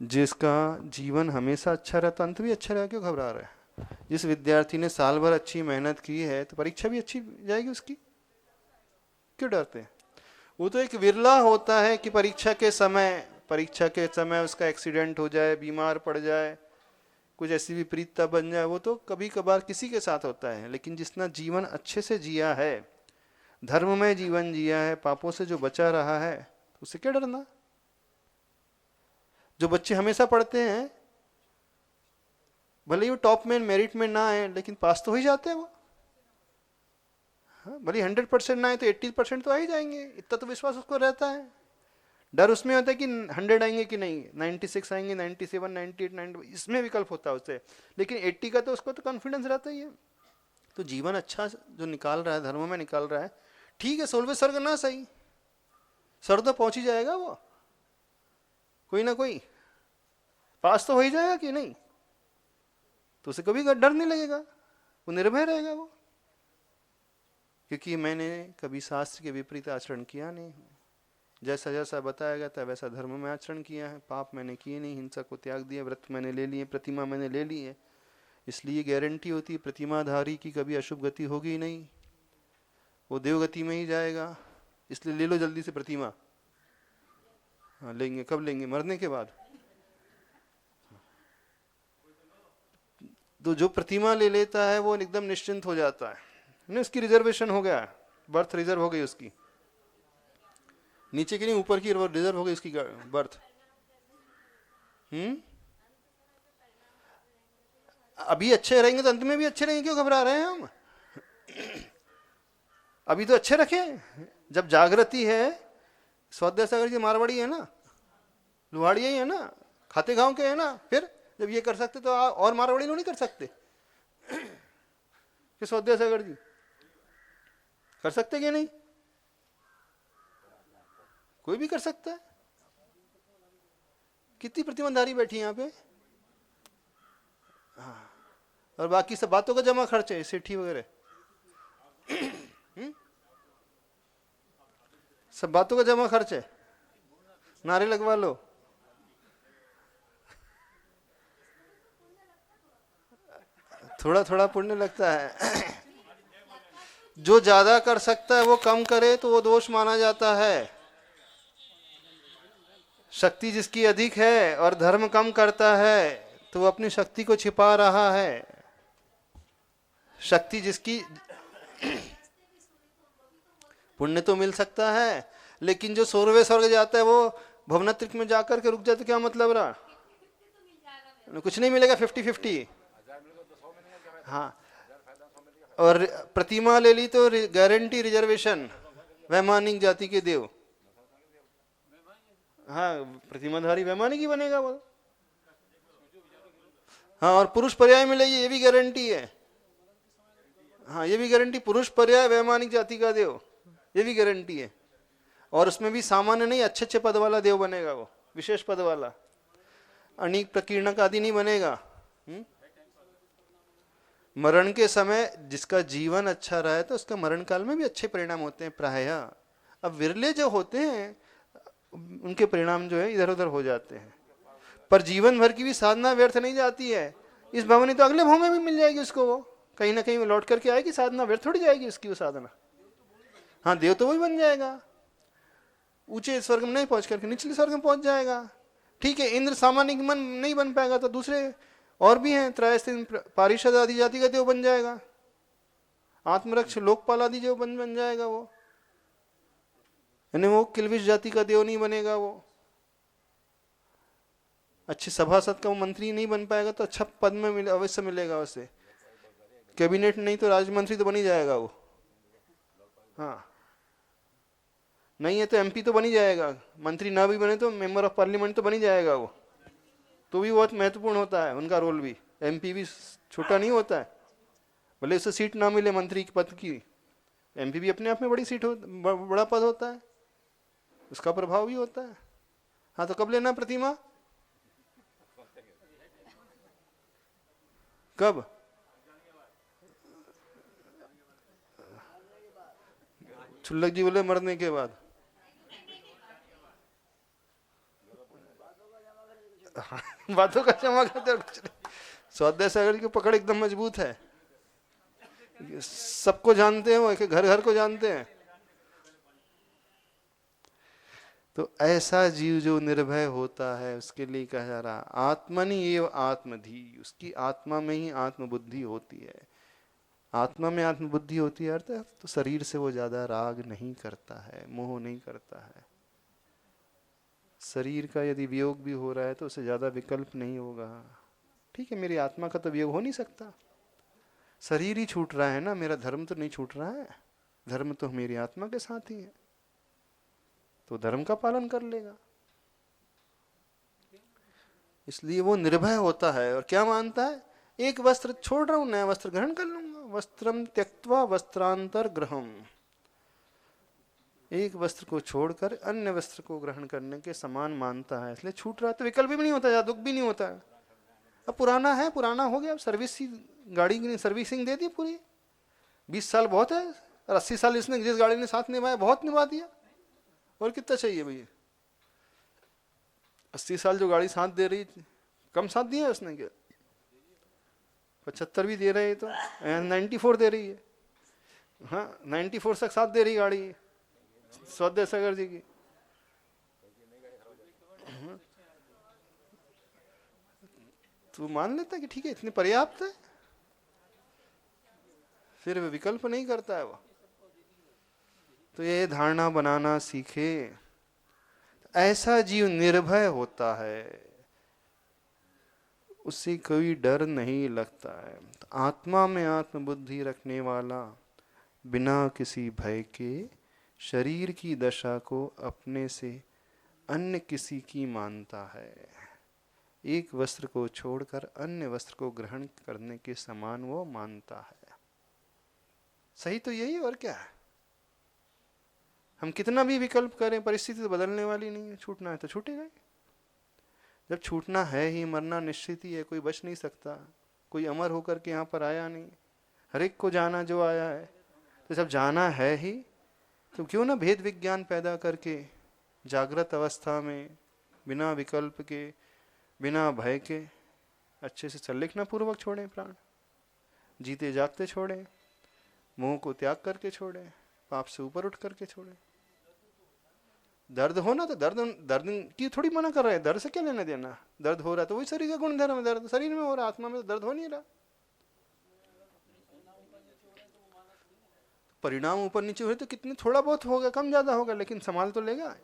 जिसका जीवन हमेशा अच्छा रहता, अंत भी अच्छा रहेगा, क्यों घबरा रहे हैं? जिस विद्यार्थी ने साल भर अच्छी मेहनत की है तो परीक्षा भी अच्छी जाएगी उसकी, क्यों डरते हैं? वो तो एक विरला होता है कि परीक्षा के समय उसका एक्सीडेंट हो जाए, बीमार पड़ जाए, कुछ ऐसी विपरीतता बन जाए, वो तो कभी कभार किसी के साथ होता है। लेकिन जिसने जीवन अच्छे से जिया है, धर्ममय जीवन जिया है, पापों से जो बचा रहा है, उससे क्या डरना? जो बच्चे हमेशा पढ़ते हैं, भले ही वो टॉप में मेरिट में ना आए, लेकिन पास तो हो ही जाते हैं वो। हाँ, भले 100% ना आए तो 80% तो आ ही जाएंगे, इतना तो विश्वास उसको रहता है। डर उसमें होता है कि 100 आएंगे कि नहीं, 96 आएंगे, 97, 98, 90, इसमें विकल्प होता है उससे, लेकिन 80 का तो उसको तो कॉन्फिडेंस रहता ही है। तो जीवन अच्छा जो निकाल रहा है, धर्म में निकाल रहा है, ठीक है, 16वें स्वर्ग ना सही, स्वर्ग तो पहुंच ही जाएगा वो, कोई ना कोई पास तो हो ही जाएगा कि नहीं, तो उसे कभी डर नहीं लगेगा, वो निर्भय रहेगा वो, क्योंकि मैंने कभी शास्त्र के विपरीत आचरण किया नहीं, जैसा जैसा बताया गया था वैसा धर्म में आचरण किया है, पाप मैंने किए नहीं, हिंसा को त्याग दिया, व्रत मैंने ले लिए, प्रतिमा मैंने ले ली है, इसलिए गारंटी होती है प्रतिमाधारी की कभी अशुभ गति होगी ही नहीं, वो देवगति में ही जाएगा, इसलिए ले लो जल्दी से प्रतिमा। हाँ लेंगे, कब लेंगे? मरने के बाद। तो जो प्रतिमा ले लेता है वो एकदम निश्चिंत हो जाता है, नहीं उसकी रिजर्वेशन हो गया, बर्थ रिजर्व हो गई उसकी, नीचे की नहीं ऊपर की रिजर्व हो गई उसकी बर्थ। अभी अच्छे रहेंगे तो अंत में भी अच्छे रहेंगे, क्यों घबरा रहे हैं हम? अभी तो अच्छे रखे, जब जागृति है। स्वाध्याय सागर जी मारवाड़ी है ना, लुहाड़ी ही है ना, खाते गांव के है ना, फिर जब ये कर सकते तो और मारवाड़ी लोग नहीं कर सकते? कि स्वाध्याय सागर जी कर सकते कि नहीं? कोई भी कर सकता है। कितनी प्रतिमाधारी बैठी है यहाँ पे। हाँ, और बाकी सब बातों का जमा खर्च है, सेठी वगैरह सब बातों का जमा खर्च है, नारे लगवा लो। थोड़ा थोड़ा पुण्य लगता है। जो ज्यादा कर सकता है वो कम करे तो वो दोष माना जाता है। शक्ति जिसकी अधिक है और धर्म कम करता है तो वो अपनी शक्ति को छिपा रहा है। शक्ति जिसकी पुण्य तो मिल सकता है, लेकिन जो 16वें स्वर्ग जाता है वो भवनात्रिक में जाकर के रुक जाए तो क्या मतलब रहा? कुछ नहीं मिलेगा, 50-50। हाँ, और प्रतिमा ले ली तो गारंटी रिजर्वेशन, वैमानिक जाति के देव। हाँ, प्रतिमाधारी वैमानिक ही बनेगा वो। हाँ, और पुरुष पर्याय मिलेगी, ये भी गारंटी है। हाँ, ये भी गारंटी, पुरुष पर्याय वैमानिक जाति का देव, ये भी गारंटी है। और उसमें भी सामान्य नहीं, अच्छे अच्छे पद वाला देव बनेगा वो, विशेष पद वाला, अनेक प्रकीर्णक आदि नहीं बनेगा। मरण के समय जिसका जीवन अच्छा रहा है तो उसका मरण काल में भी अच्छे परिणाम होते हैं प्रायः। अब विरले जो होते हैं उनके परिणाम जो है इधर उधर हो जाते हैं, पर जीवन भर की भी साधना व्यर्थ नहीं जाती है। इस भवनी तो अगले भाव में भी मिल जाएगी उसको, वो कहीं ना कहीं लौट करके आएगी, साधना व्यर्थ थोड़ी जाएगी उसकी वो साधना। हाँ, देव तो वही बन जाएगा, ऊंचे स्वर्ग में नहीं पहुंच करके निचले स्वर्ग में पहुंच जाएगा। ठीक है, इंद्र सामान्य मन नहीं बन पाएगा तो दूसरे और भी हैं, त्रयस्थिन पारिषद आदि जाति का देव बन जाएगा, आत्मरक्ष लोकपाल आदि जो बन जाएगा वो, यानी वो किलविश जाति का देव नहीं बनेगा वो। अच्छे सभासद का वो मंत्री नहीं बन पाएगा तो अच्छा पद में अवश्य मिलेगा उसे, कैबिनेट नहीं तो राज्य तो बन ही जाएगा वो। हाँ, नहीं है तो एमपी तो बन ही जाएगा, मंत्री ना भी बने तो मेंबर ऑफ पार्लियामेंट तो बन ही जाएगा वो, तो भी बहुत महत्वपूर्ण होता है उनका रोल भी। एमपी भी छोटा नहीं होता है, भले उसे सीट ना मिले मंत्री के पद की, एमपी भी अपने आप में बड़ी सीट बड़ा पद होता है, उसका प्रभाव भी होता है। हाँ, तो कब लेना प्रतिमा? कब? छुल्लक जी बोले मरने के बाद। बातों का जमा करते कुछ नहीं। स्वाध्याय सागर की पकड़ एकदम मजबूत है, सबको जानते हैं वो, एक घर घर को जानते हैं। तो ऐसा जीव जो निर्भय होता है उसके लिए कहा जा रहा आत्मनि एव आत्मधी, उसकी आत्मा में ही आत्मबुद्धि होती है। आत्मा में आत्मबुद्धि होती है अर्थ तो शरीर से वो ज्यादा राग नहीं करता है, मोह नहीं करता है। शरीर का यदि वियोग भी हो रहा है तो उसे ज्यादा विकल्प नहीं होगा। ठीक है, मेरी आत्मा का तो वियोग हो नहीं सकता, शरीर ही छूट रहा है ना, मेरा धर्म तो नहीं छूट रहा है। धर्म तो मेरी आत्मा के साथ ही है, तो धर्म का पालन कर लेगा। इसलिए वो निर्भय होता है और क्या मानता है, एक वस्त्र छोड़ रहा हूं, नया वस्त्र ग्रहण कर लूंगा। वस्त्रम त्यक्त्वा वस्त्रांतर ग्रहम, एक वस्त्र को छोड़कर अन्य वस्त्र को ग्रहण करने के समान मानता है। इसलिए छूट रहा है तो विकल्प भी नहीं होता, या दुख भी नहीं होता है। अब पुराना है, पुराना हो गया, अब सर्विस, गाड़ी की सर्विसिंग दे दी पूरी। 20 साल बहुत है, और 80 साल इसने जिस गाड़ी ने साथ निभाया बहुत निभा दिया, और कितना चाहिए भैया। 80 साल जो गाड़ी साथ दे रही, कम साथ दिया है उसने क्या? 75 भी दे रहे हैं तो 94 दे रही है। हाँ, 94 तक साथ दे रही गाड़ी स्वदेश सागर जी की। तो मान लेता है कि ठीक है, इतनी पर्याप्त है, फिर विकल्प नहीं करता है वो। तो ये धारणा बनाना सीखे। ऐसा जीव निर्भय होता है, उससे कोई डर नहीं लगता है। तो आत्मा में आत्मबुद्धि रखने वाला बिना किसी भय के शरीर की दशा को अपने से अन्य किसी की मानता है। एक वस्त्र को छोड़कर अन्य वस्त्र को ग्रहण करने के समान वो मानता है। सही तो यही, और क्या है। हम कितना भी विकल्प करें, परिस्थिति तो बदलने वाली नहीं है। छूटना है तो छूटेगा ही। जब छूटना है ही, मरना निश्चित ही है, कोई बच नहीं सकता। कोई अमर होकर के यहाँ पर आया नहीं, हर एक को जाना जो आया है। तो जब जाना है ही, तो क्यों ना भेद विज्ञान पैदा करके जागृत अवस्था में बिना विकल्प के, बिना भय के अच्छे से संलिग्न पूर्वक छोड़ें प्राण। जीते जागते छोड़ें, मोह को त्याग करके छोड़ें, पाप से ऊपर उठ करके छोड़ें। दर्द हो ना, तो दर्द की थोड़ी मना कर रहे हैं, दर्द से क्या लेना देना। दर्द हो रहा है तो वही शरीर का गुण धर्म है, दर्द शरीर में हो रहा, आत्मा में तो दर्द हो नहीं रहा। परिणाम ऊपर नीचे हुए तो कितने, थोड़ा बहुत होगा, कम ज्यादा होगा, लेकिन संभाल तो लेगा।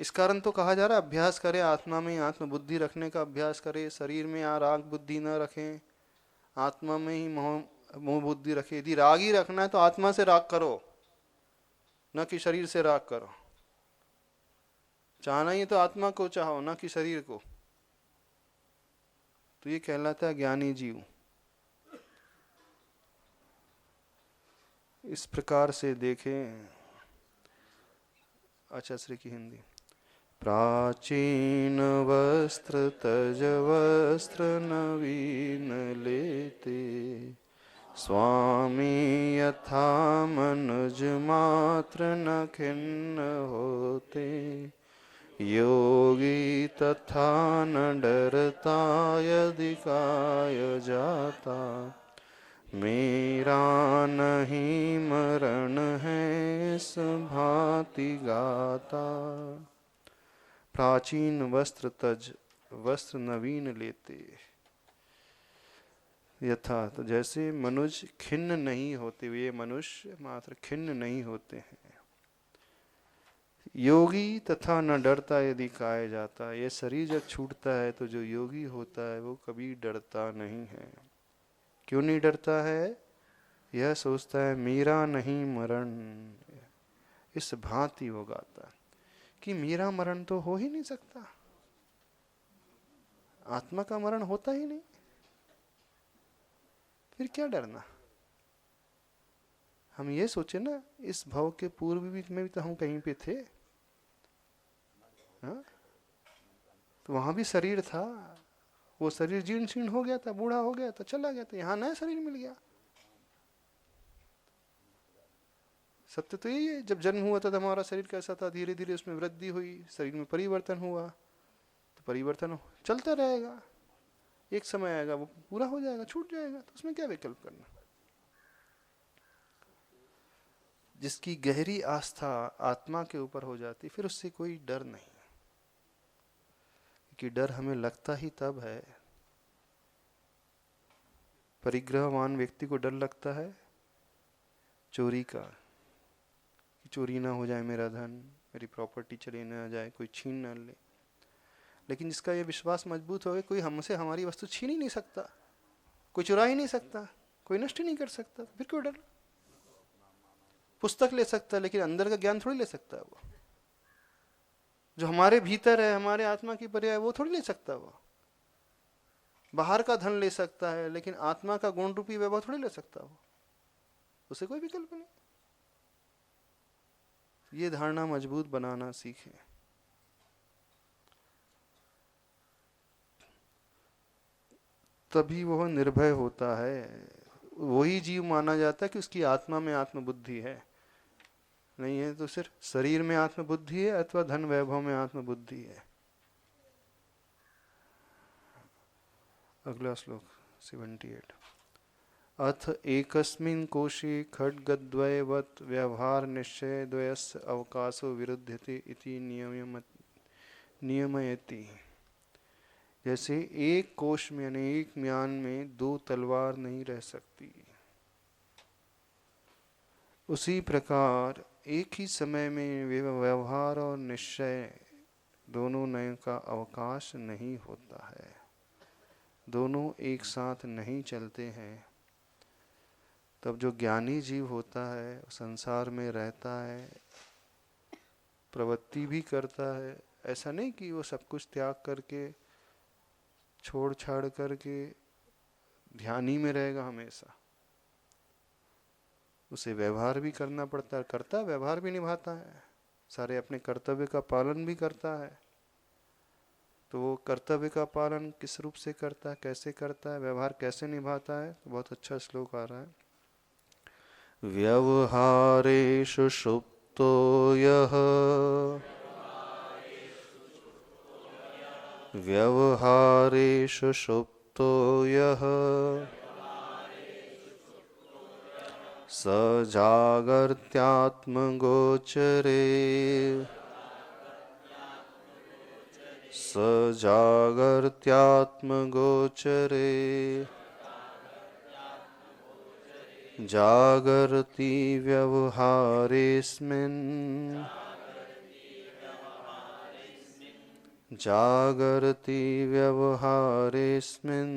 इस कारण तो कहा जा रहा है अभ्यास करें, आत्मा में आत्मबुद्धि रखने का अभ्यास करें। शरीर में राग बुद्धि न रखें, आत्मा में ही मोह बुद्धि रखे। यदि राग ही रखना है तो आत्मा से राग करो, न कि शरीर से राग करो। चाहना ही तो आत्मा को चाहो, न कि शरीर को। तो ये कहलाता है ज्ञानी जीव। इस प्रकार से देखें। अच्छा, श्री की हिंदी। प्राचीन वस्त्र तज वस्त्र नवीन लेते, स्वामी यथा मनुज मात्र न खिन्न होते। योगी तथा न डरता यदि काय जाता, मेरा नहीं मरण है इस भांति गाता। प्राचीन वस्त्र तज वस्त्र नवीन लेते, यथा, तो जैसे मनुष्य खिन्न नहीं होते हुए, मनुष्य मात्र खिन्न नहीं होते हैं। योगी तथा न डरता यदि काय जाता, ये शरीर जब छूटता है तो जो योगी होता है वो कभी डरता नहीं है। क्यों नहीं डरता है? यह सोचता है मेरा नहीं मरण, इस भांति वो गाता कि मेरा मरण तो हो ही नहीं सकता, आत्मा का मरण होता ही नहीं, फिर क्या डरना। हम ये सोचे ना, इस भव के पूर्व में भी तो हम कहीं पे थे। हाँ? तो वहां भी शरीर था, वो शरीर जीर्ण शीर्ण हो गया था, बूढ़ा हो गया था, चला गया था, यहाँ नया शरीर मिल गया। सत्य तो यही है। जब जन्म हुआ था तो हमारा शरीर कैसा था, धीरे धीरे उसमें वृद्धि हुई, शरीर में परिवर्तन हुआ, तो परिवर्तन चलता रहेगा। एक समय आएगा वो पूरा हो जाएगा, छूट जाएगा, तो उसमें क्या विकल्प करना। जिसकी गहरी आस्था आत्मा के ऊपर हो जाती, फिर उससे कोई डर नहीं। कि डर हमें लगता ही तब है, परिग्रहवान व्यक्ति को डर लगता है चोरी का, कि चोरी ना हो जाए मेरा धन, मेरी प्रॉपर्टी चली ना जाए, कोई छीन ना ले। लेकिन जिसका ये विश्वास मजबूत हो गया, कोई हमसे हमारी वस्तु छीन ही नहीं सकता, कोई चुरा ही नहीं सकता, कोई नष्ट ही नहीं कर सकता, फिर क्यों डर। पुस्तक ले सकता है लेकिन अंदर का ज्ञान थोड़ी ले सकता है वो। जो हमारे भीतर है, हमारे आत्मा की पर्याय, वो थोड़ी ले सकता है वो। बाहर का धन ले सकता है लेकिन आत्मा का गुण रूपी वैभव थोड़ी ले सकता वो। उसे कोई विकल्प नहीं। ये धारणा मजबूत बनाना सीखें। तभी वह निर्भय होता है। वही जीव माना जाता है कि उसकी आत्मा में आत्मबुद्धि है। नहीं है तो सिर्फ शरीर में आत्मबुद्धि है अथवा धन वैभव में आत्मबुद्धि है। अगला श्लोक 78। अथ एकस्मिन् कोशे खड्गद्वयवत् व्यवहार निश्चय द्वयस्य अवकाशो विरुध्यते इति नियमयति। जैसे एक कोश में यानी एक म्यान में दो तलवार नहीं रह सकती, उसी प्रकार एक ही समय में व्यवहार और निश्चय दोनों नय का अवकाश नहीं होता है। दोनों एक साथ नहीं चलते हैं। तब जो ज्ञानी जीव होता है संसार में रहता है, प्रवृत्ति भी करता है। ऐसा नहीं कि वो सब कुछ त्याग करके छोड़ छाड़ करके ध्यान ही में रहेगा हमेशा। उसे व्यवहार भी करना पड़ता है, करता है, व्यवहार भी निभाता है, सारे अपने कर्तव्य का पालन भी करता है। तो वो कर्तव्य का पालन किस रूप से करता है, कैसे करता है, व्यवहार कैसे निभाता है? तो बहुत अच्छा श्लोक आ रहा है। व्यवहारेषु सुप्तो यः व्यवहारेषु सुप्तो यः स जागर्त्यात्मगोचरे स जागर्त्यात्मगोचरे जागर्ति व्यवहारेऽस्मिन् जागर्ति व्यवहारेऽस्मिन्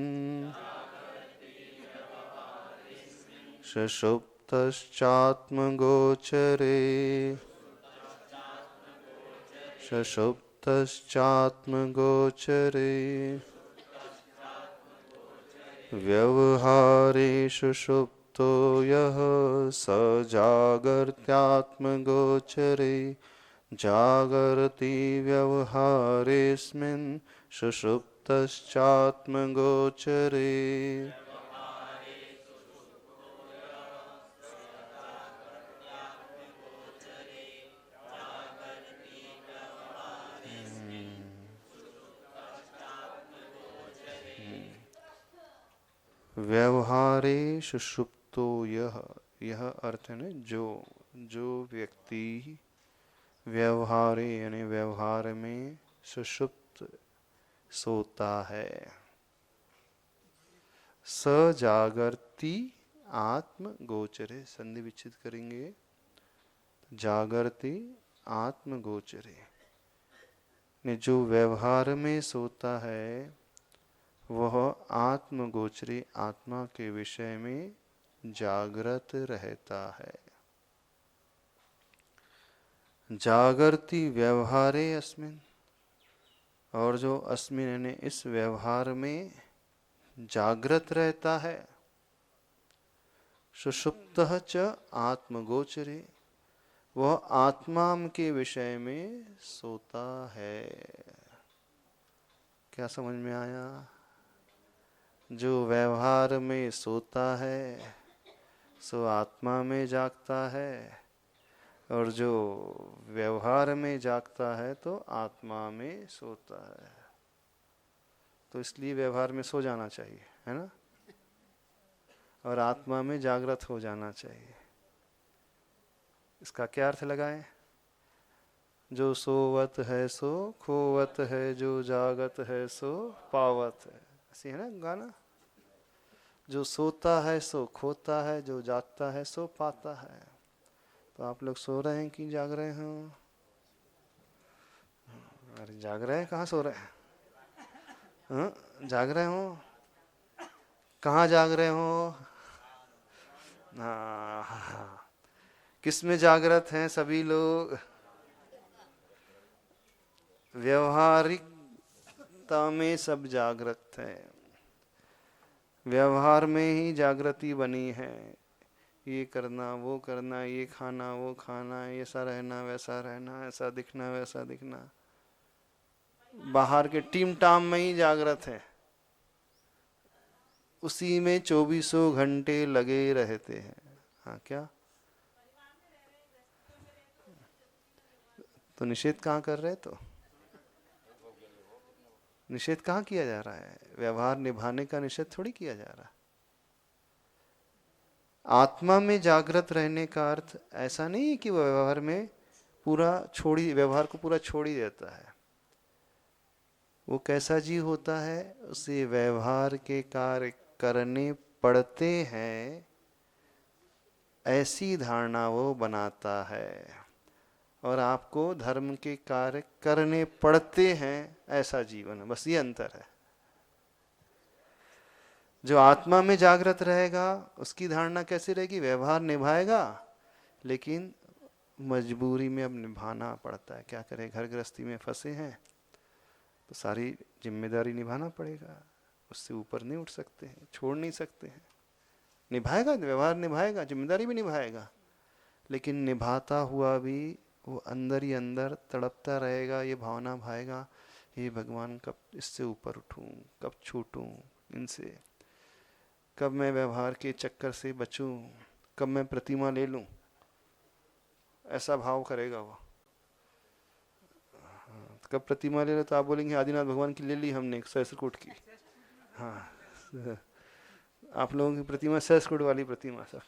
सुषुप्तश्चात्मगोचरे सुषुप्तश्चात्मगोचरे व्यवहारेषु सुप्तो यः स जागर्त्यात्मगोचरे जागर्ति व्यवहारेऽस्मिन् सुषुप्तश्चात्मगोचरे। व्यवहारे सुषुप्तो यह अर्थ है जो व्यक्ति व्यवहारे यानी व्यवहार में सुषुप्त सोता है। स जागर्ति आत्म गोचरे, संधि विच्छेद करेंगे, जागर्ति आत्म गोचरे। ने जो व्यवहार में सोता है वह आत्म गोचरी आत्मा के विषय में जागृत रहता है। जागर्ति व्यवहारे अस्मिन्, और जो अस्मिन् यानी इस व्यवहार में जागृत रहता है। सुषुप्तः च आत्मगोचरे, वह आत्मा के विषय में सोता है। क्या समझ में आया? जो व्यवहार में सोता है सो आत्मा में जागता है, और जो व्यवहार में जागता है तो आत्मा में सोता है। तो इसलिए व्यवहार में सो जाना चाहिए, है ना, और आत्मा में जागृत हो जाना चाहिए। इसका क्या अर्थ लगाएं? जो सोवत है सो खोवत है, जो जागत है सो पावत है। ऐसी है ना गाना। जो सोता है सो खोता है, जो जागता है सो पाता है। तो आप लोग सो रहे हैं कि जाग रहे हो? अरे जाग रहे हैं, कहाँ सो रहे हैं? हाँ? जाग रहे हो? कहाँ जाग रहे हो? हाँ, किस में जागृत हैं सभी लोग? व्यवहारिकता में सब जागृत हैं। व्यवहार में ही जागृति बनी है। ये करना, वो करना, ये खाना, वो खाना, ऐसा रहना, वैसा रहना, ऐसा दिखना, वैसा दिखना। बाहर के टीम टाम में ही जागृत है। उसी में 24 घंटे लगे रहते हैं। हाँ, क्या? तो निषेध कहाँ कर रहे? तो निषेध कहाँ किया जा रहा है? व्यवहार निभाने का निषेध थोड़ी किया जा रहा है। आत्मा में जागृत रहने का अर्थ ऐसा नहीं है कि वह व्यवहार में व्यवहार को पूरा छोड़ ही देता है। वो कैसा जीव होता है? उसे व्यवहार के कार्य करने पड़ते हैं, ऐसी धारणा वो बनाता है। और आपको धर्म के कार्य करने पड़ते हैं, ऐसा जीवन है। बस ये अंतर है। जो आत्मा में जागृत रहेगा उसकी धारणा कैसी रहेगी? व्यवहार निभाएगा, लेकिन मजबूरी में अब निभाना पड़ता है। क्या करें, घर गृहस्थी में फंसे हैं तो सारी जिम्मेदारी निभाना पड़ेगा। उससे ऊपर नहीं उठ सकते हैं, छोड़ नहीं सकते हैं। निभाएगा, व्यवहार निभाएगा, जिम्मेदारी भी निभाएगा, लेकिन निभाता हुआ भी वो अंदर ही अंदर तड़पता रहेगा। ये भावना भाएगा, हे भगवान, कब इससे ऊपर उठूं, कब छूटूं इनसे, कब मैं व्यवहार के चक्कर से बचूं, कब मैं प्रतिमा ले लूं। ऐसा भाव करेगा वो। कब प्रतिमा ले लो तो आप बोलेंगे आदिनाथ भगवान की ले ली हमने, सहस्त्रकूट की। हाँ, आप लोगों की प्रतिमा सहस्त्रकूट वाली प्रतिमा सब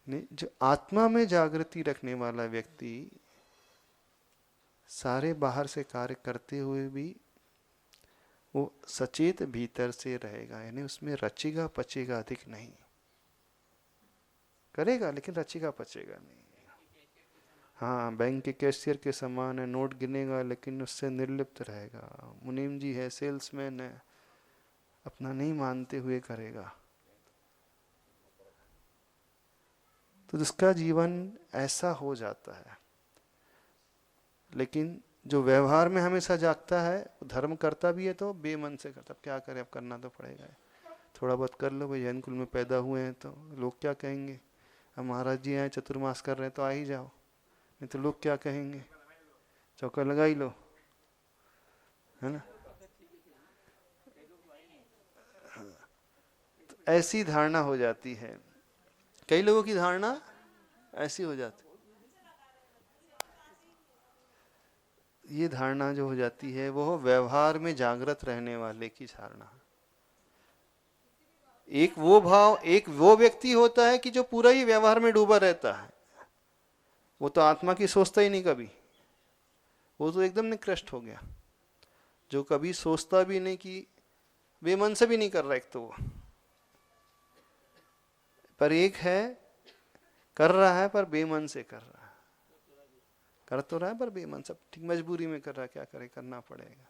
नहीं। जो आत्मा में जागृति रखने वाला व्यक्ति सारे बाहर से कार्य करते हुए भी वो सचेत भीतर से रहेगा, यानी उसमें रचेगा पचेगा अधिक नहीं। करेगा लेकिन रचेगा पचेगा नहीं। हाँ, बैंक के कैशियर के समान है, नोट गिनेगा लेकिन उससे निर्लिप्त रहेगा। मुनीम जी है, सेल्समैन है, अपना नहीं मानते हुए करेगा। तो जिसका जीवन ऐसा हो जाता है। लेकिन जो व्यवहार में हमेशा जागता है, धर्म करता भी है तो बेमन से करता। अब क्या करें, अब करना तो पड़ेगा। थोड़ा बहुत कर लो भाई, जैन कुल में पैदा हुए हैं तो लोग क्या कहेंगे। अब महाराज जी आए चतुर्मास कर रहे हैं तो आ ही जाओ, नहीं तो लोग क्या कहेंगे। चौका लगा ही लो, है ना। तो ऐसी धारणा हो जाती है। कई लोगों की धारणा ऐसी हो जाती। ये धारणा जो हो जाती है वो व्यवहार में जागृत रहने वाले की धारणा। एक वो व्यक्ति होता है कि जो पूरा ही व्यवहार में डूबा रहता है। वो तो आत्मा की सोचता ही नहीं कभी, वो तो एकदम निकृष्ट हो गया। जो कभी सोचता भी नहीं, कि बेमन से भी नहीं कर रहा एक तो वो, पर एक है कर रहा है पर बेमन से कर रहा है। कर तो रहा है पर बेमन, सब ठीक मजबूरी में कर रहा है। क्या करे, करना पड़ेगा।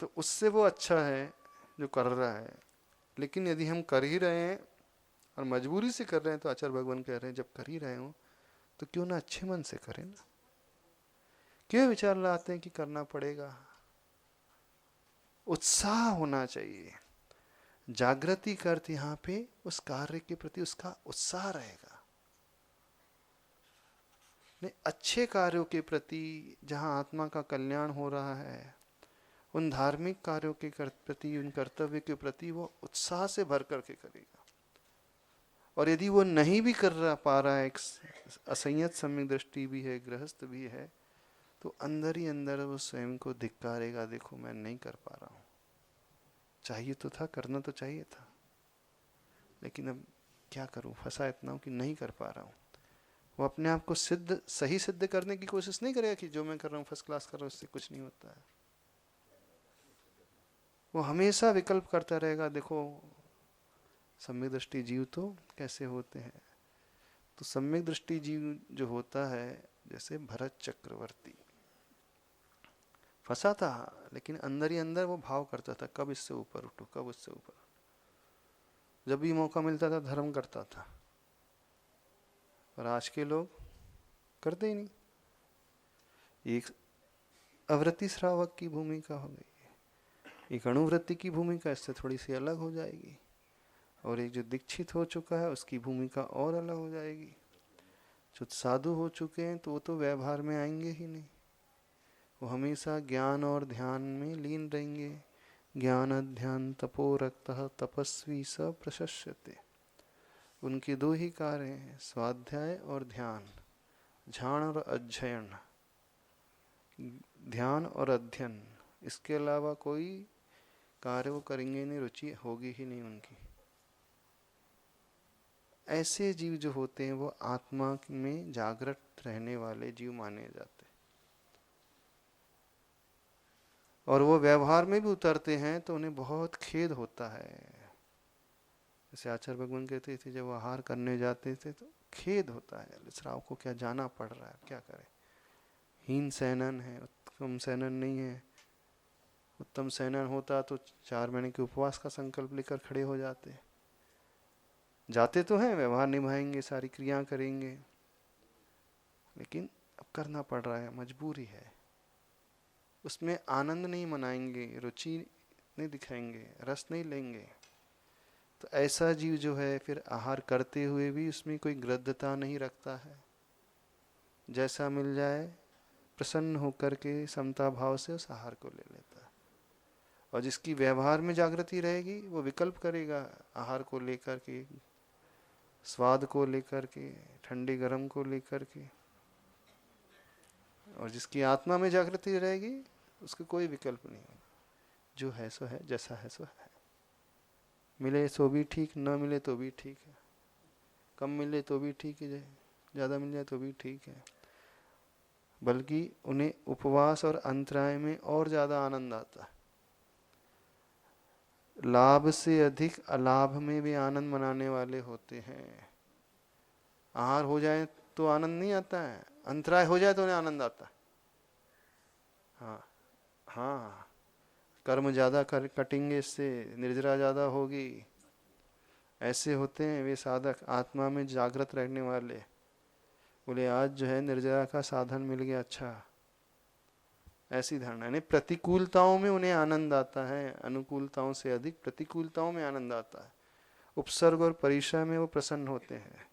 तो उससे वो अच्छा है जो कर रहा है। लेकिन यदि हम कर ही रहे हैं और मजबूरी से कर रहे हैं, तो आचार्य भगवान कह रहे हैं जब कर ही रहे हो तो क्यों ना अच्छे मन से करें ना। क्यों विचार लाते हैं कि करना पड़ेगा। उत्साह होना चाहिए। जागृति का अर्थ यहाँ पे उस कार्य के प्रति उसका उत्साह रहेगा। नहीं, अच्छे कार्यों के प्रति, जहाँ आत्मा का कल्याण हो रहा है, उन धार्मिक कार्यों के प्रति, उन कर्तव्य के प्रति वो उत्साह से भर करके करेगा। और यदि वो नहीं भी पा रहा है, एक असंयत सम्यक दृष्टि भी है, गृहस्थ भी है, तो अंदर ही अंदर वो स्वयं को धिक्कारेगा। देखो मैं नहीं कर पा रहा हूँ, चाहिए तो था, करना तो चाहिए था, लेकिन अब क्या करूँ, फंसा इतना हूँ कि नहीं कर पा रहा हूँ। वो अपने आप को सही सिद्ध करने की कोशिश नहीं करेगा कि जो मैं कर रहा हूँ फर्स्ट क्लास कर रहा हूँ, उससे कुछ नहीं होता है। वो हमेशा विकल्प करता रहेगा। देखो सम्यक दृष्टि जीव तो कैसे होते हैं। तो सम्यक दृष्टि जीव जो होता है, जैसे भरत चक्रवर्ती फंसा था, लेकिन अंदर ही अंदर वो भाव करता था कब इससे ऊपर उठो, कब उससे ऊपर। जब भी मौका मिलता था धर्म करता था, और आज के लोग करते ही नहीं। एक अवृत्ति श्रावक की भूमिका हो गई है, एक अणुवृत्ति की भूमिका इससे थोड़ी सी अलग हो जाएगी, और एक जो दीक्षित हो चुका है उसकी भूमिका और अलग हो जाएगी। जो साधु हो चुके हैं तो वो तो व्यवहार में आएंगे ही नहीं, वो हमेशा ज्ञान और ध्यान में लीन रहेंगे। ज्ञान ध्यान तपो रक्तः तपस्वी स प्रशस्यते। उनके दो ही कार्य हैं, स्वाध्याय और ध्यान, ध्यान और अध्ययन, ध्यान और अध्ययन। इसके अलावा कोई कार्य वो करेंगे नहीं, रुचि होगी ही नहीं उनकी। ऐसे जीव जो होते हैं वो आत्मा में जागृत रहने वाले जीव माने जाते हैं, और वो व्यवहार में भी उतरते हैं तो उन्हें बहुत खेद होता है। जैसे आचार्य भगवान कहते थे, जब वो आहार करने जाते थे तो खेद होता है, श्राव को क्या जाना पड़ रहा है, क्या करें। हीन सैनन है, उत्तम सैनन नहीं है। उत्तम सैनन होता तो 4 महीने के उपवास का संकल्प लेकर खड़े हो जाते। जाते तो हैं, व्यवहार निभाएंगे, सारी क्रिया करेंगे, लेकिन अब करना पड़ रहा है, मजबूरी है। उसमें आनंद नहीं मनाएंगे, रुचि नहीं दिखाएंगे, रस नहीं लेंगे। तो ऐसा जीव जो है फिर आहार करते हुए भी उसमें कोई गृद्धता नहीं रखता है। जैसा मिल जाए प्रसन्न होकर के समता भाव से उस आहार को ले लेता है। और जिसकी व्यवहार में जागृति रहेगी वो विकल्प करेगा, आहार को लेकर के, स्वाद को लेकर के, ठंडे गर्म को लेकर के। और जिसकी आत्मा में जागृति रहेगी उसका कोई विकल्प नहीं होगा। जो है सो है, जैसा है सो है। मिले तो भी ठीक, न मिले तो भी ठीक है, कम मिले तो भी ठीक है, ज़्यादा मिल जाए तो भी ठीक है। बल्कि उन्हें उपवास और अंतराय में और ज़्यादा आनंद आता है। लाभ से अधिक अलाभ में भी आनंद मनाने वाले होते हैं। आहार हो जाए तो आनंद नहीं आता है, अंतराय हो जाए तो उन्हें आनंद आता है। हाँ हाँ, कर्म ज़्यादा कटेंगे, इससे निर्जरा ज़्यादा होगी। ऐसे होते हैं वे साधक आत्मा में जागृत रहने वाले। बोले आज जो है निर्जरा का साधन मिल गया, अच्छा, ऐसी धारणा। यानी प्रतिकूलताओं में उन्हें आनंद आता है, अनुकूलताओं से अधिक प्रतिकूलताओं में आनंद आता है। उपसर्ग और परिचय में वो प्रसन्न होते हैं।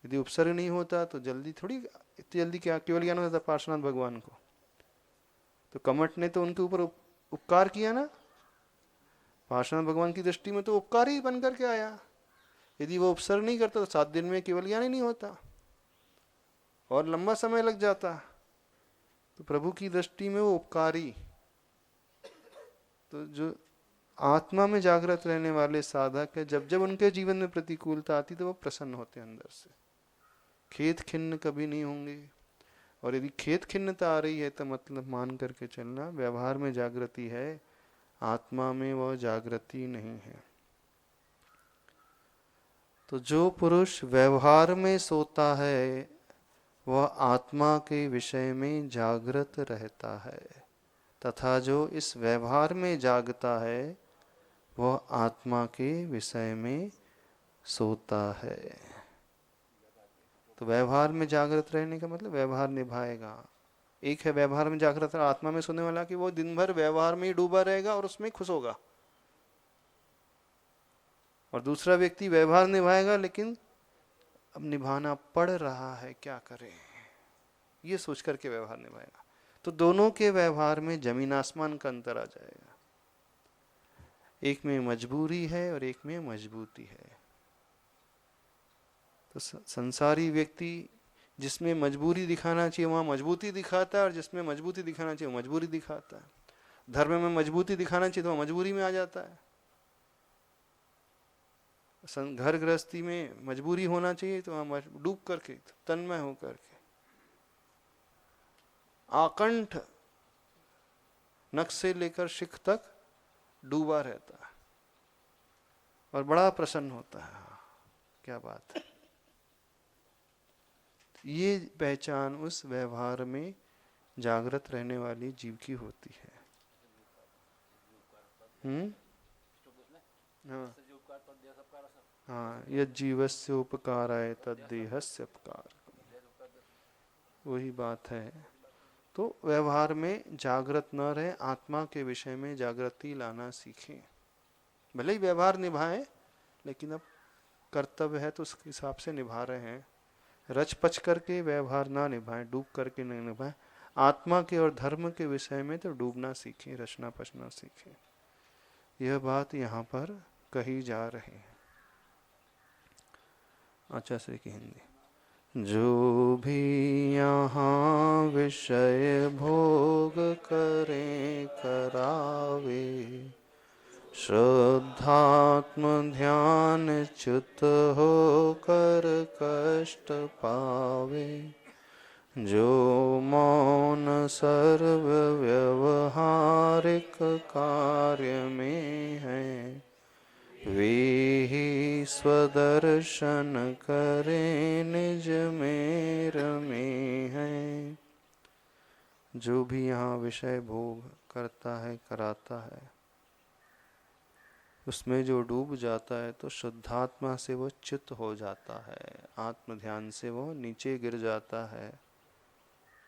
यदि उपसर्ग नहीं होता तो जल्दी थोड़ी, इतनी जल्दी क्या केवल ज्ञान होता पार्श्वनाथ भगवान को। तो कमठ ने तो उनके ऊपर उपकार किया ना, पार्श्वनाथ भगवान की दृष्टि में तो उपकार ही बन करके आया। यदि वो उपसर्ग नहीं करता तो 7 दिन में केवल ज्ञान ही नहीं होता और लंबा समय लग जाता। तो प्रभु की दृष्टि में वो उपकारी। तो जो आत्मा में जागृत रहने वाले साधक है, जब जब उनके जीवन में प्रतिकूलता आती तो वो प्रसन्न होते हैं अंदर से, खेद खिन्न कभी नहीं होंगे। और यदि खेद खिन्नता आ रही है तो मतलब मान करके चलना व्यवहार में जागृति है, आत्मा में वह जागृति नहीं है। तो जो पुरुष व्यवहार में सोता है वह आत्मा के विषय में जागृत रहता है, तथा जो इस व्यवहार में जागता है वह आत्मा के विषय में सोता है। तो व्यवहार में जागृत रहने का मतलब व्यवहार निभाएगा। एक है व्यवहार में जागृत आत्मा में सोने वाला कि वो दिन भर व्यवहार में ही डूबा रहेगा और उसमें खुश होगा, और दूसरा व्यक्ति व्यवहार निभाएगा लेकिन अब निभाना पड़ रहा है, क्या करें, ये सोच करके व्यवहार निभाएगा। तो दोनों के व्यवहार में जमीन आसमान का अंतर आ जाएगा। एक में मजबूरी है और एक में मजबूती है। तो संसारी व्यक्ति जिसमें मजबूरी दिखाना चाहिए वहां मजबूती दिखाता है, और जिसमें मजबूती दिखाना चाहिए मजबूरी दिखाता है। धर्म में मजबूती दिखाना चाहिए तो वह मजबूरी में आ जाता है। घर गृहस्थी में मजबूरी होना चाहिए तो वहां डूब करके, तन्मय होकर के, आकंठ नख से लेकर शिख तक डूबा रहता है और बड़ा प्रसन्न होता है। क्या बात है। ये पहचान उस व्यवहार में जागृत रहने वाली जीव की होती है। हाँ हाँ, यज्जीवस्य उपकाराय तद्देहस्य उपकार, वही बात है। तो व्यवहार में जागृत न रहे, आत्मा के विषय में जागृति लाना सीखें। भले ही व्यवहार निभाएं, लेकिन अब कर्तव्य है तो उस हिसाब से निभा रहे हैं। रच पच करके व्यवहार ना निभाएं, डूब करके नहीं निभाएं। आत्मा के और धर्म के विषय में तो डूबना सीखें, रचना पचना सीखें। यह बात यहाँ पर कही जा रही है। अच्छा से की हिंदी। जो भी यहाँ विषय भोग करें करावे, श्रद्धात्म ध्यान च्युत हो कर कष्ट पावे। जो मौन सर्व व्यवहारिक कार्य में है, वे ही स्वदर्शन करें निज में रमे हैं। जो भी यहाँ विषय भोग करता है कराता है, उसमें जो डूब जाता है तो शुद्धात्मा से वो च्युत हो जाता है, आत्म ध्यान से वो नीचे गिर जाता है।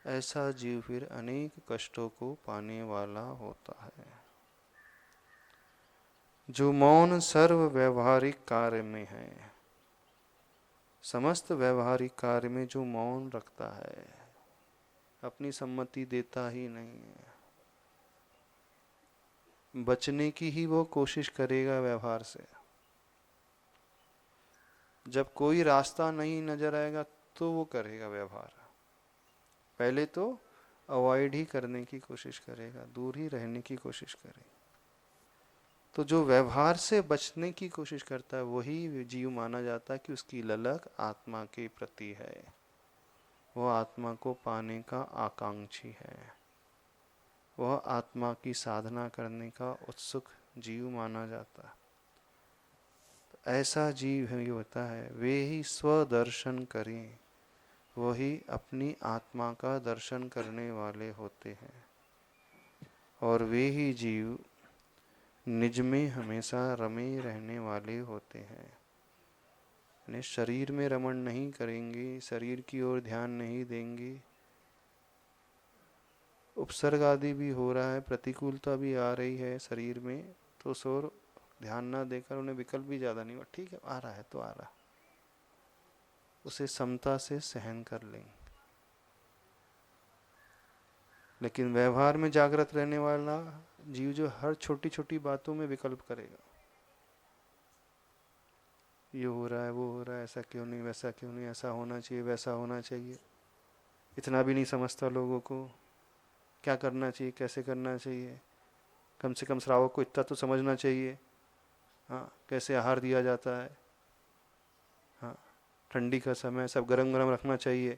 ऐसा जीव फिर अनेक कष्टों को पाने वाला होता है। जो मौन सर्व व्यवहारिक कार्य में है, समस्त व्यवहारिक कार्य में जो मौन रखता है, अपनी सम्मति देता ही नहीं है, बचने की ही वो कोशिश करेगा व्यवहार से। जब कोई रास्ता नहीं नजर आएगा तो वो करेगा व्यवहार। पहले तो अवॉइड ही करने की कोशिश करेगा, दूर ही रहने की कोशिश करेगा। तो जो व्यवहार से बचने की कोशिश करता है वही जीव माना जाता है कि उसकी ललक आत्मा के प्रति है, वह आत्मा को पाने का आकांक्षी है, वह आत्मा की साधना करने का उत्सुक जीव माना जाता है। तो ऐसा जीव ही होता है, वे ही स्वदर्शन करें, वही अपनी आत्मा का दर्शन करने वाले होते हैं। और वे ही जीव निज में हमेशा रमे रहने वाले होते हैं। यानी शरीर में रमण नहीं करेंगे, शरीर की ओर ध्यान नहीं देंगे। उपसर्ग आदि भी हो रहा है, प्रतिकूलता भी आ रही है शरीर में, तो उस ओर ध्यान ना देकर उन्हें विकल्प भी ज़्यादा नहीं, ठीक है आ रहा है तो आ रहा, उसे समता से सहन कर लेंगे। लेकिन व्यवहार में जागृत रहने वाला जीव जो हर छोटी छोटी बातों में विकल्प करेगा, ये हो रहा है वो हो रहा है, ऐसा क्यों नहीं वैसा क्यों नहीं, ऐसा होना चाहिए वैसा होना चाहिए, इतना भी नहीं समझता लोगों को क्या करना चाहिए कैसे करना चाहिए। कम से कम श्रावक को इतना तो समझना चाहिए, हाँ कैसे आहार दिया जाता है, हाँ ठंडी का समय सब गरम गरम रखना चाहिए,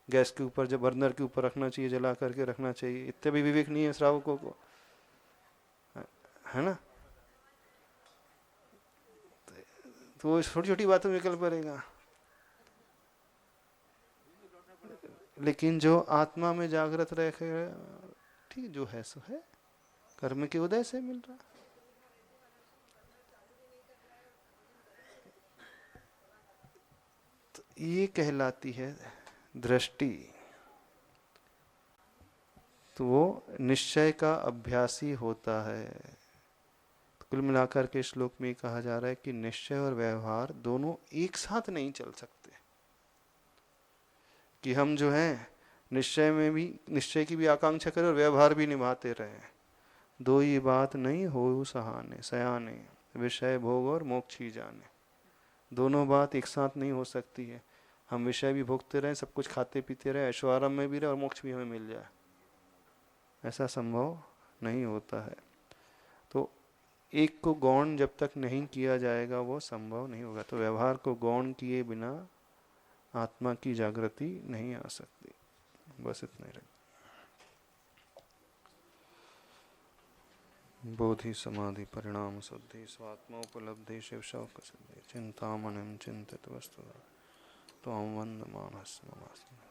गैस के ऊपर जब बर्नर के ऊपर रखना चाहिए, जला करके रखना चाहिए। इतने भी विवेक नहीं है श्रावकों को, है ना। तो वो छोटी छोटी बातों में विकल्प करेगा। लेकिन जो आत्मा में जागृत रहे, ठीक जो है सो है, कर्म के उदय से मिल रहा। तो ये कहलाती है दृष्टि। तो वो निश्चय का अभ्यासी होता है। तो कुल मिलाकर के श्लोक में कहा जा रहा है कि निश्चय और व्यवहार दोनों एक साथ नहीं चल सकते। कि हम जो है निश्चय में भी, निश्चय की भी आकांक्षा करें और व्यवहार भी निभाते रहे। दो ही बात नहीं हो सहाने सयाने, विषय भोग और मोक्ष ही जाने। दोनों बात एक साथ नहीं हो सकती है। हम विषय भी भोगते रहें, सब कुछ खाते पीते रहे, ऐश्वर्य में भी रहे और मोक्ष भी हमें मिल जाए, ऐसा संभव नहीं होता है। तो एक को गौण जब तक नहीं किया जाएगा वो संभव नहीं होगा। तो व्यवहार को गौण किए बिना आत्मा की जागृति नहीं आ सकती। बस इतना ही रहे। बोधि समाधि परिणाम शुद्धि स्वात्मोपलब्धि शिव शौक सिद्धि चिंतामणिं चिंतित वस्तु त्वां वन्दमानः स्मि।